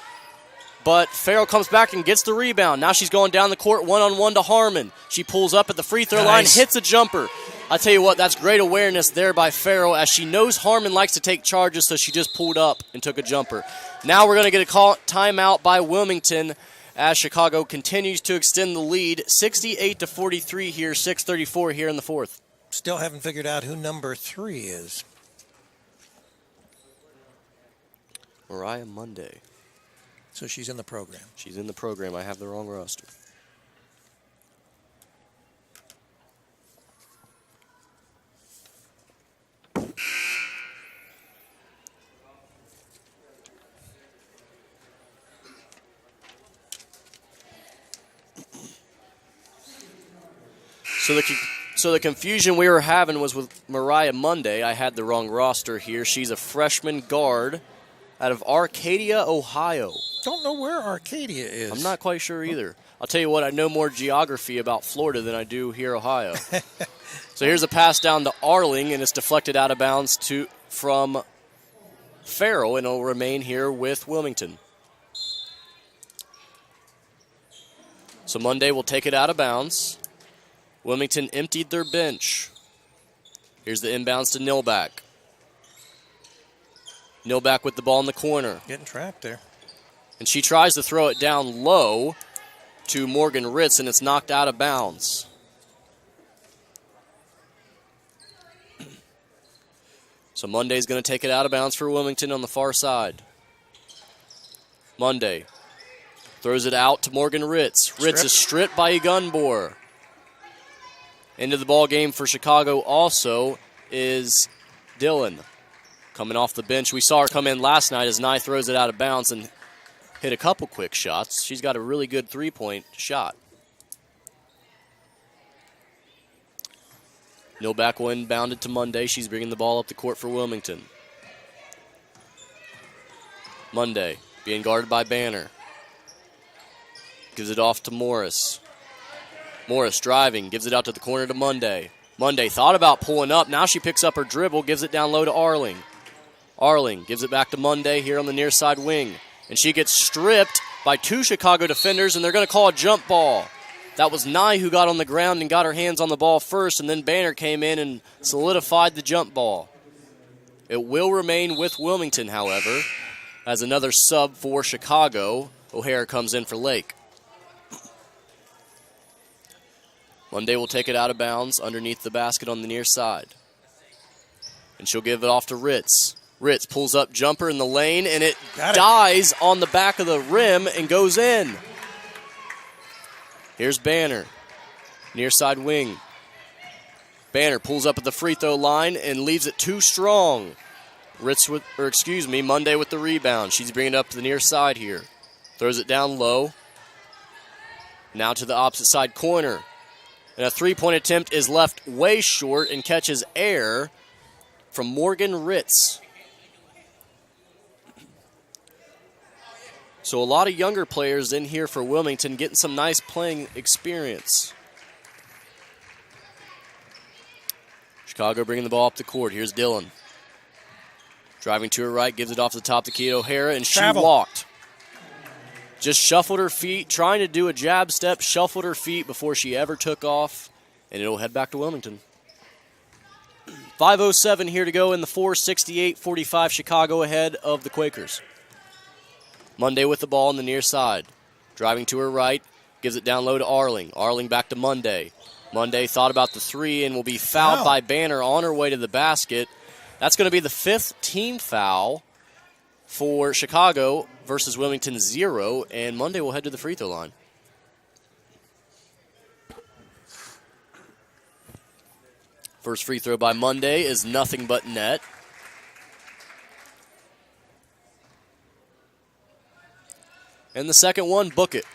But Farrell comes back and gets the rebound. Now she's going down the court one-on-one to Harmon. She pulls up at the free throw line, hits a jumper. I tell you what, that's great awareness there by Farrell, as she knows Harmon likes to take charges, so she just pulled up and took a jumper. Now we're going to get a timeout by Wilmington as Chicago continues to extend the lead. 68-43 here, 6:34 here in the fourth. Still haven't figured out who number 3 is. Mariah Monday. So she's in the program. She's in the program. I have the wrong roster. So the confusion we were having was with Mariah Monday. I had the wrong roster here. She's a freshman guard out of Arcadia, Ohio. Don't know where Arcadia is. I'm not quite sure either. I'll tell you what, I know more geography about Florida than I do here, Ohio. So here's a pass down to Arling, and it's deflected out of bounds from Farrell, and it'll remain here with Wilmington. So Monday will take it out of bounds. Wilmington emptied their bench. Here's the inbounds to Nilback. Nilback with the ball in the corner. Getting trapped there. And she tries to throw it down low to Morgan Ritz, and it's knocked out of bounds. So Monday's going to take it out of bounds for Wilmington on the far side. Monday throws it out to Morgan Ritz. Ritz is stripped by Egunbor. Into the ball game for Chicago also is Dillon. Coming off the bench. We saw her come in last night as Nye throws it out of bounds and hit a couple quick shots. She's got a really good three-point shot. Nilback will inbound it to Monday. She's bringing the ball up the court for Wilmington. Monday being guarded by Banner. Gives it off to Morris. Morris driving, gives it out to the corner to Monday. Monday thought about pulling up. Now she picks up her dribble, gives it down low to Arling. Arling gives it back to Monday here on the near side wing. And she gets stripped by two Chicago defenders, and they're going to call a jump ball. That was Nye who got on the ground and got her hands on the ball first, and then Banner came in and solidified the jump ball. It will remain with Wilmington, however, as another sub for Chicago. O'Hara comes in for Lake. Monday will take it out of bounds underneath the basket on the near side. And she'll give it off to Ritz. Ritz pulls up jumper in the lane, and it dies on the back of the rim and goes in. Here's Banner, near side wing. Banner pulls up at the free throw line and leaves it too strong. Monday with the rebound. She's bringing it up to the near side here. Throws it down low. Now to the opposite side corner. And a three-point attempt is left way short and catches air from Morgan Ritz. So a lot of younger players in here for Wilmington getting some nice playing experience. Chicago bringing the ball up the court. Here's Dillon. Driving to her right, gives it off the top to Kate O'Hara, and she walked. Just shuffled her feet, trying to do a jab step, shuffled her feet before she ever took off, and it'll head back to Wilmington. 5:07 here to go in the 4:68-45 Chicago ahead of the Quakers. Monday with the ball on the near side. Driving to her right, gives it down low to Arling. Arling back to Monday. Monday thought about the three and will be fouled by Banner on her way to the basket. That's going to be the fifth team foul for Chicago versus Wilmington 0, and Monday will head to the free throw line. First free throw by Monday is nothing but net. And the second one, book it.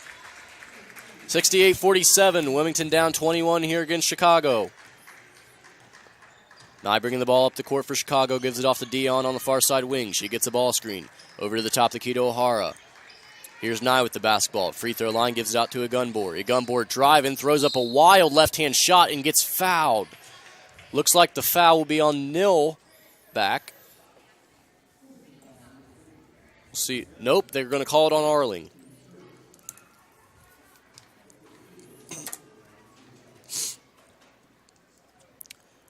68-47, Wilmington down 21 here against Chicago. Nye bringing the ball up the court for Chicago, gives it off to Dion on the far side wing. She gets a ball screen. Over to the top to Keto O'Hara. Here's Nye with the basketball. Free throw line, gives it out to Egunbor. Egunbor driving, throws up a wild left-hand shot and gets fouled. Looks like the foul will be on Nilback. We'll see. Nope, they're going to call it on Arling.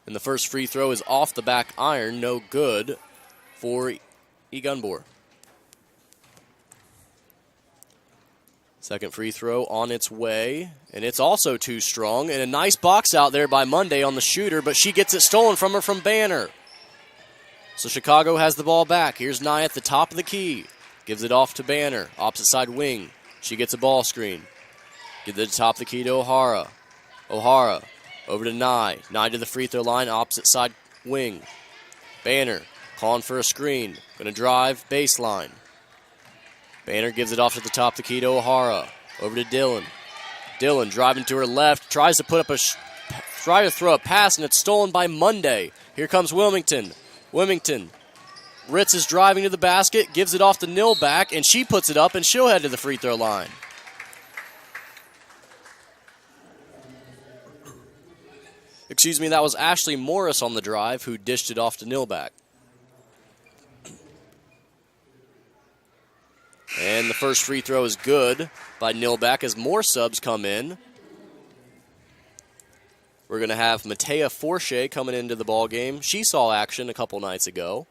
And the first free throw is off the back iron, no good for Egunbor. Second free throw on its way, and it's also too strong. And a nice box out there by Monday on the shooter, but she gets it stolen from her from Banner. So Chicago has the ball back. Here's Nye at the top of the key. Gives it off to Banner, opposite side wing. She gets a ball screen. Gives it to the top of the key to O'Hara. O'Hara over to Nye. Nye to the free throw line, opposite side wing. Banner calling for a screen. Going to drive, baseline. Banner gives it off to the top of the key to O'Hara. Over to Dillon. Dillon driving to her left. Tries to put up try to throw a pass, and it's stolen by Monday. Here comes Wilmington. Ritz is driving to the basket, gives it off to Nilback, and she puts it up, and she'll head to the free throw line. Excuse me, that was Ashley Morris on the drive who dished it off to Nilback. And the first free throw is good by Nilbeck as more subs come in. We're going to have Matea Forche coming into the ball game. She saw action a couple nights ago.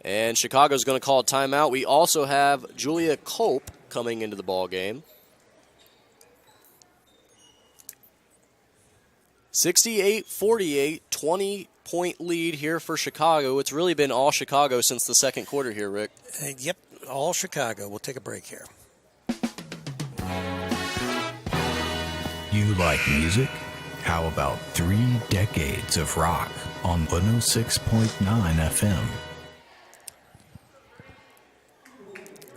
And Chicago's going to call a timeout. We also have Julia Cope coming into the ball game. 68-48, 20-point lead here for Chicago. It's really been all Chicago since the second quarter here, Rick. Yep, all Chicago. We'll take a break here. You like music? How about 3 decades of rock on 106.9 FM?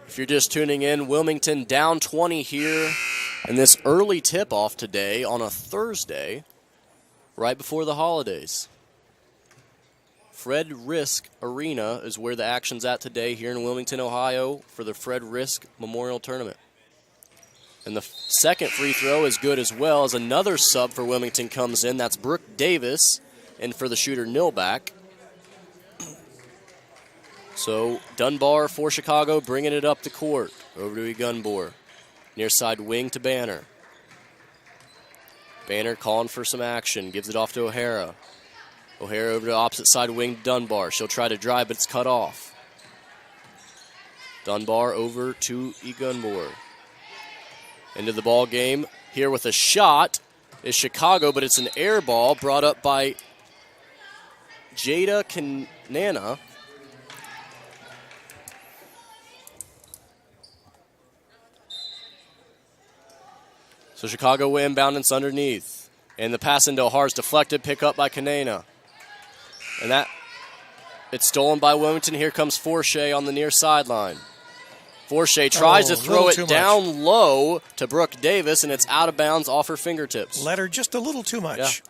If you're just tuning in, Wilmington down 20 here in this early tip-off today on a Thursday, right before the holidays. Fred Risk Arena is where the action's at today here in Wilmington, Ohio for the Fred Risk Memorial Tournament. And the second free throw is good as well as another sub for Wilmington comes in. That's Brooke Davis, and for the shooter Nilbeck. So Dunbar for Chicago bringing it up the court. Over to Egunbor. Near side wing to Banner. Banner calling for some action. Gives it off to O'Hara. O'Hara over to opposite side wing to Dunbar. She'll try to drive, but it's cut off. Dunbar over to Egunbor. Into the ball game here with a shot is Chicago, but it's an air ball brought up by Jada Kanana. So Chicago will inbound, it's underneath. And the pass into O'Hara's deflected, pick up by Kanana. And that, it's stolen by Wilmington. Here comes Forche on the near sideline. Forche tries to throw it down low to Brooke Davis, and it's out of bounds off her fingertips. Let her just a little too much.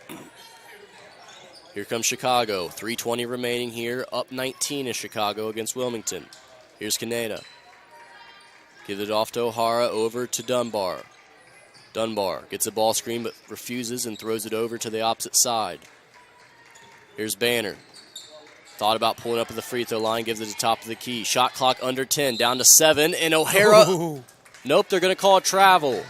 Yeah. Here comes Chicago. 3:20 remaining here. Up 19 is Chicago against Wilmington. Here's Kaneda. Give it off to O'Hara, over to Dunbar. Dunbar gets a ball screen but refuses and throws it over to the opposite side. Here's Banner. Thought about pulling up at the free throw line, gives it to the top of the key. Shot clock under 10, down to 7, and O'Hara. Ooh. Nope, they're going to call a travel.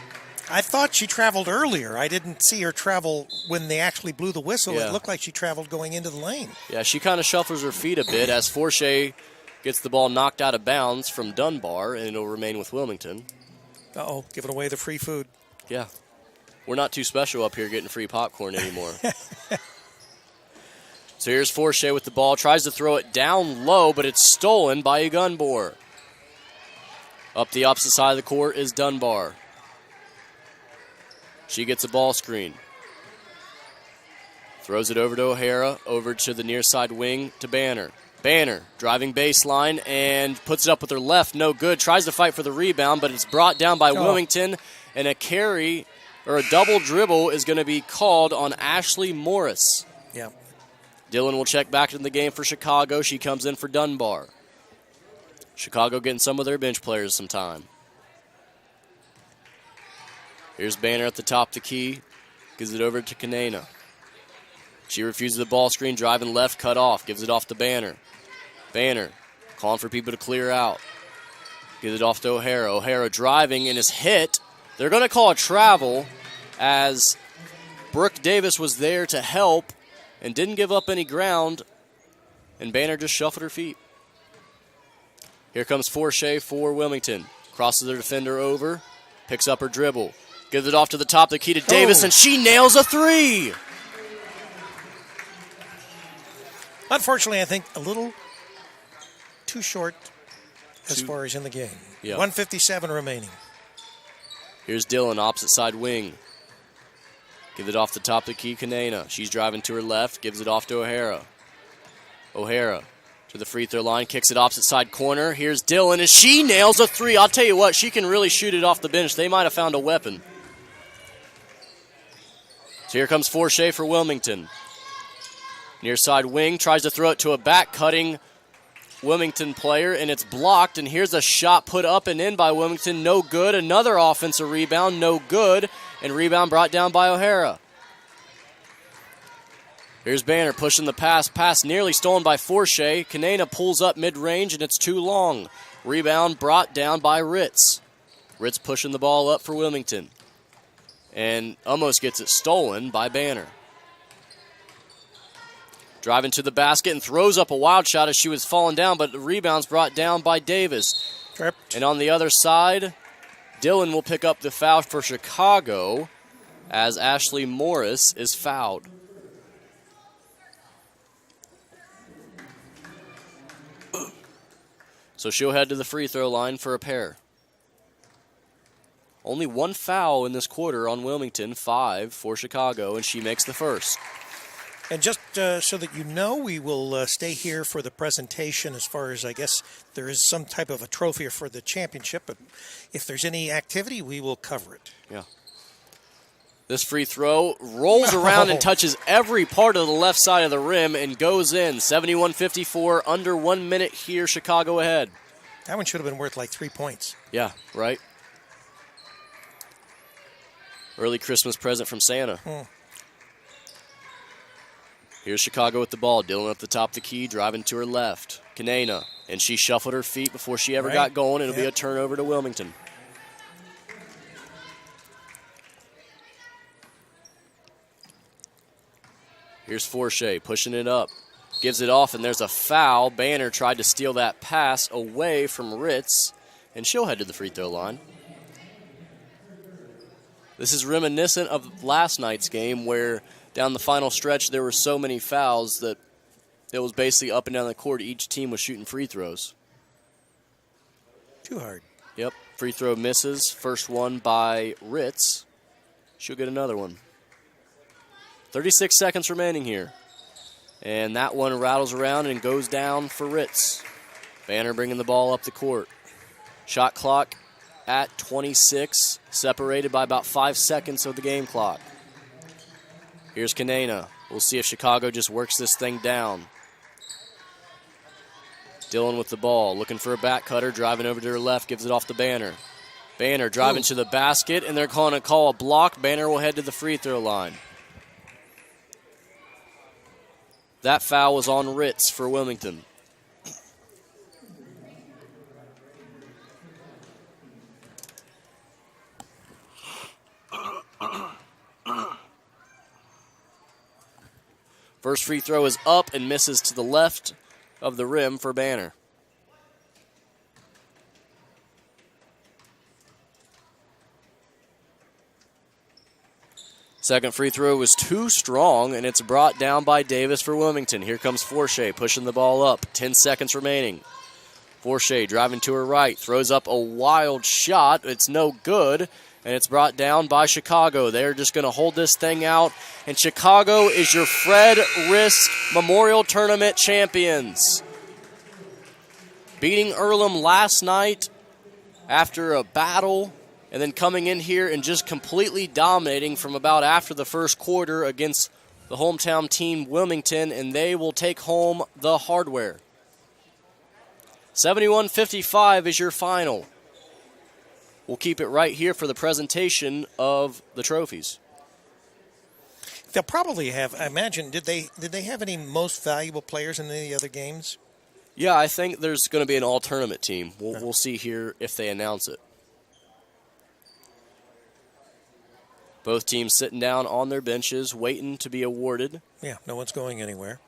I thought she traveled earlier. I didn't see her travel when they actually blew the whistle. Yeah. It looked like she traveled going into the lane. Yeah, she kind of shuffles her feet a bit as Forche gets the ball knocked out of bounds from Dunbar, and it'll remain with Wilmington. Uh-oh, giving away the free food. Yeah. We're not too special up here getting free popcorn anymore. So here's Forche with the ball. Tries to throw it down low, but it's stolen by Egunbor. Up the opposite side of the court is Dunbar. She gets a ball screen. Throws it over to O'Hara, over to the near side wing to Banner. Banner driving baseline and puts it up with her left. No good. Tries to fight for the rebound, but it's brought down by Wilmington. And a carry or a double dribble is going to be called on Ashley Morris. Yeah. Dillon will check back into the game for Chicago. She comes in for Dunbar. Chicago getting some of their bench players some time. Here's Banner at the top of the key. Gives it over to Kanana. She refuses the ball screen, driving left, cut off. Gives it off to Banner. Banner calling for people to clear out. Gives it off to O'Hara. O'Hara driving and is hit. They're going to call a travel as Brooke Davis was there to help and didn't give up any ground, and Banner just shuffled her feet. Here comes Forche for Wilmington. Crosses their defender over, picks up her dribble, gives it off to the top of the key to Davis, and she nails a three. Unfortunately, I think a little too short as far as in the game. Yeah. 1:57 remaining. Here's Dillon, opposite side wing. Give it off the top of the key, Kanana. She's driving to her left, gives it off to O'Hara. O'Hara to the free throw line, kicks it opposite side corner. Here's Dillon, and she nails a three. I'll tell you what, she can really shoot it off the bench. They might have found a weapon. So here comes Forche for Wilmington. Near side wing, tries to throw it to a back-cutting Wilmington player, and it's blocked. And here's a shot put up and in by Wilmington. No good. Another offensive rebound. No good. And rebound brought down by O'Hara. Here's Banner pushing the pass. Pass nearly stolen by Forshea. Kanena pulls up mid-range, and it's too long. Rebound brought down by Ritz. Ritz pushing the ball up for Wilmington. And almost gets it stolen by Banner. Driving to the basket and throws up a wild shot as she was falling down, but the rebound's brought down by Davis. Tripped. And on the other side, Dillon will pick up the foul for Chicago as Ashley Morris is fouled. So she'll head to the free throw line for a pair. Only one foul in this quarter on Wilmington, 5 for Chicago, and she makes the first. And just so that you know, we will stay here for the presentation as far as, I guess, there is some type of a trophy for the championship. But if there's any activity, we will cover it. Yeah. This free throw rolls around and touches every part of the left side of the rim and goes in. 71-54, under 1 minute here, Chicago ahead. That one should have been worth like 3 points. Yeah, right. Early Christmas present from Santa. Here's Chicago with the ball. Dillon up the top of the key, driving to her left. Kanena, and she shuffled her feet before she ever got going. It'll be a turnover to Wilmington. Here's Forshea pushing it up. Gives it off, and there's a foul. Banner tried to steal that pass away from Ritz, and she'll head to the free throw line. This is reminiscent of last night's game where down the final stretch there were so many fouls that it was basically up and down the court. Each team was shooting free throws. Too hard. Yep, free throw misses. First one by Ritz. She'll get another one. 36 seconds remaining here. And that one rattles around and goes down for Ritz. Banner bringing the ball up the court. Shot clock at 26, separated by about 5 seconds of the game clock. Here's Kanena. We'll see if Chicago just works this thing down. Dillon with the ball, looking for a back cutter, driving over to her left, gives it off to Banner. Banner driving to the basket, and they're calling a block. Banner will head to the free throw line. That foul was on Ritz for Wilmington. First free throw is up and misses to the left of the rim for Banner. Second free throw was too strong, and it's brought down by Davis for Wilmington. Here comes Forshea pushing the ball up. 10 seconds remaining. Forshea driving to her right, throws up a wild shot. It's no good, and it's brought down by Chicago. They're just going to hold this thing out, and Chicago is your Fred Risk Memorial Tournament champions. Beating Earlham last night after a battle, and then coming in here and just completely dominating from about after the first quarter against the hometown team, Wilmington, and they will take home the hardware. 71-55 is your final. We'll keep it right here for the presentation of the trophies. They'll probably have, I imagine, did they have any most valuable players in any of the other games? Yeah, I think there's going to be an all-tournament team. We'll see here if they announce it. Both teams sitting down on their benches, waiting to be awarded. Yeah, no one's going anywhere.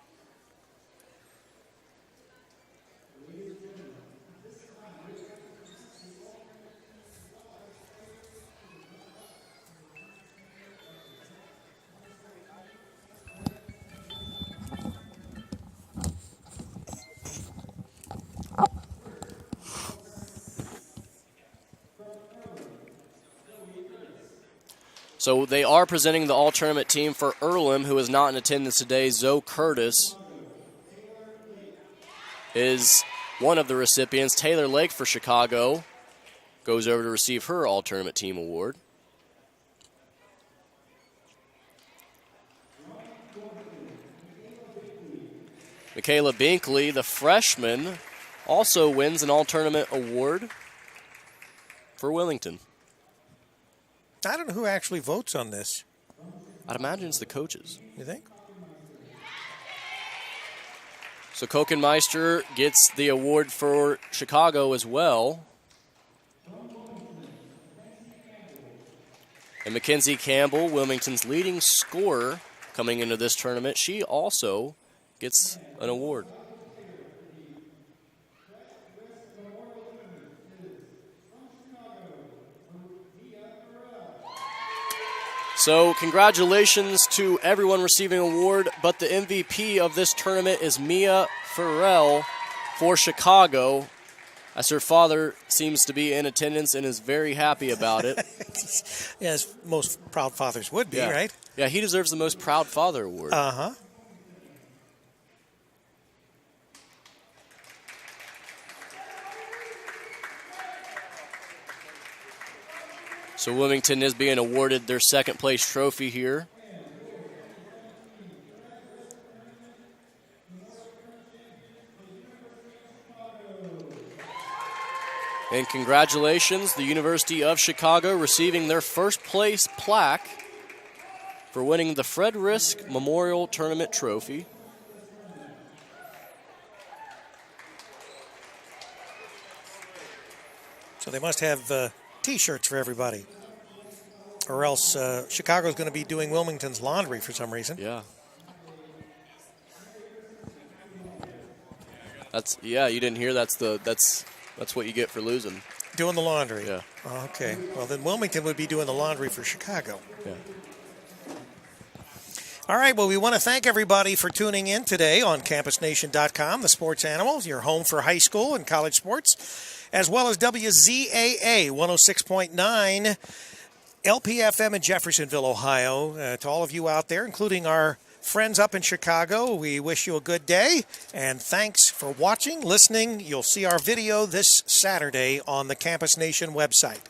So they are presenting the all-tournament team for Earlham, who is not in attendance today. Zoe Curtis is one of the recipients. Taylor Lake for Chicago goes over to receive her all-tournament team award. Michaela Binkley, the freshman, also wins an all-tournament award for Wilmington. I don't know who actually votes on this. I'd imagine it's the coaches. You think? So Kokenmeister gets the award for Chicago as well. And Mackenzie Campbell, Wilmington's leading scorer coming into this tournament, she also gets an award. So congratulations to everyone receiving an award, but the MVP of this tournament is Mia Farrell for Chicago, as her father seems to be in attendance and is very happy about it. As most proud fathers would be, right? Yeah, he deserves the Most Proud Father award. Uh-huh. So Wilmington is being awarded their second place trophy here. And congratulations, the University of Chicago receiving their first place plaque for winning the Fred Risk Memorial Tournament Trophy. So they must have T-shirts for everybody. Or else Chicago's going to be doing Wilmington's laundry for some reason. Yeah. You didn't hear that's what you get for losing. Doing the laundry. Yeah. Okay. Well, then Wilmington would be doing the laundry for Chicago. Yeah. All right, well, we want to thank everybody for tuning in today on CampusNation.com, the Sports Animals, your home for high school and college sports, as well as WZAA 106.9 LPFM in Jeffersonville, Ohio. To all of you out there, including our friends up in Chicago, we wish you a good day, and thanks for watching, listening. You'll see our video this Saturday on the Campus Nation website.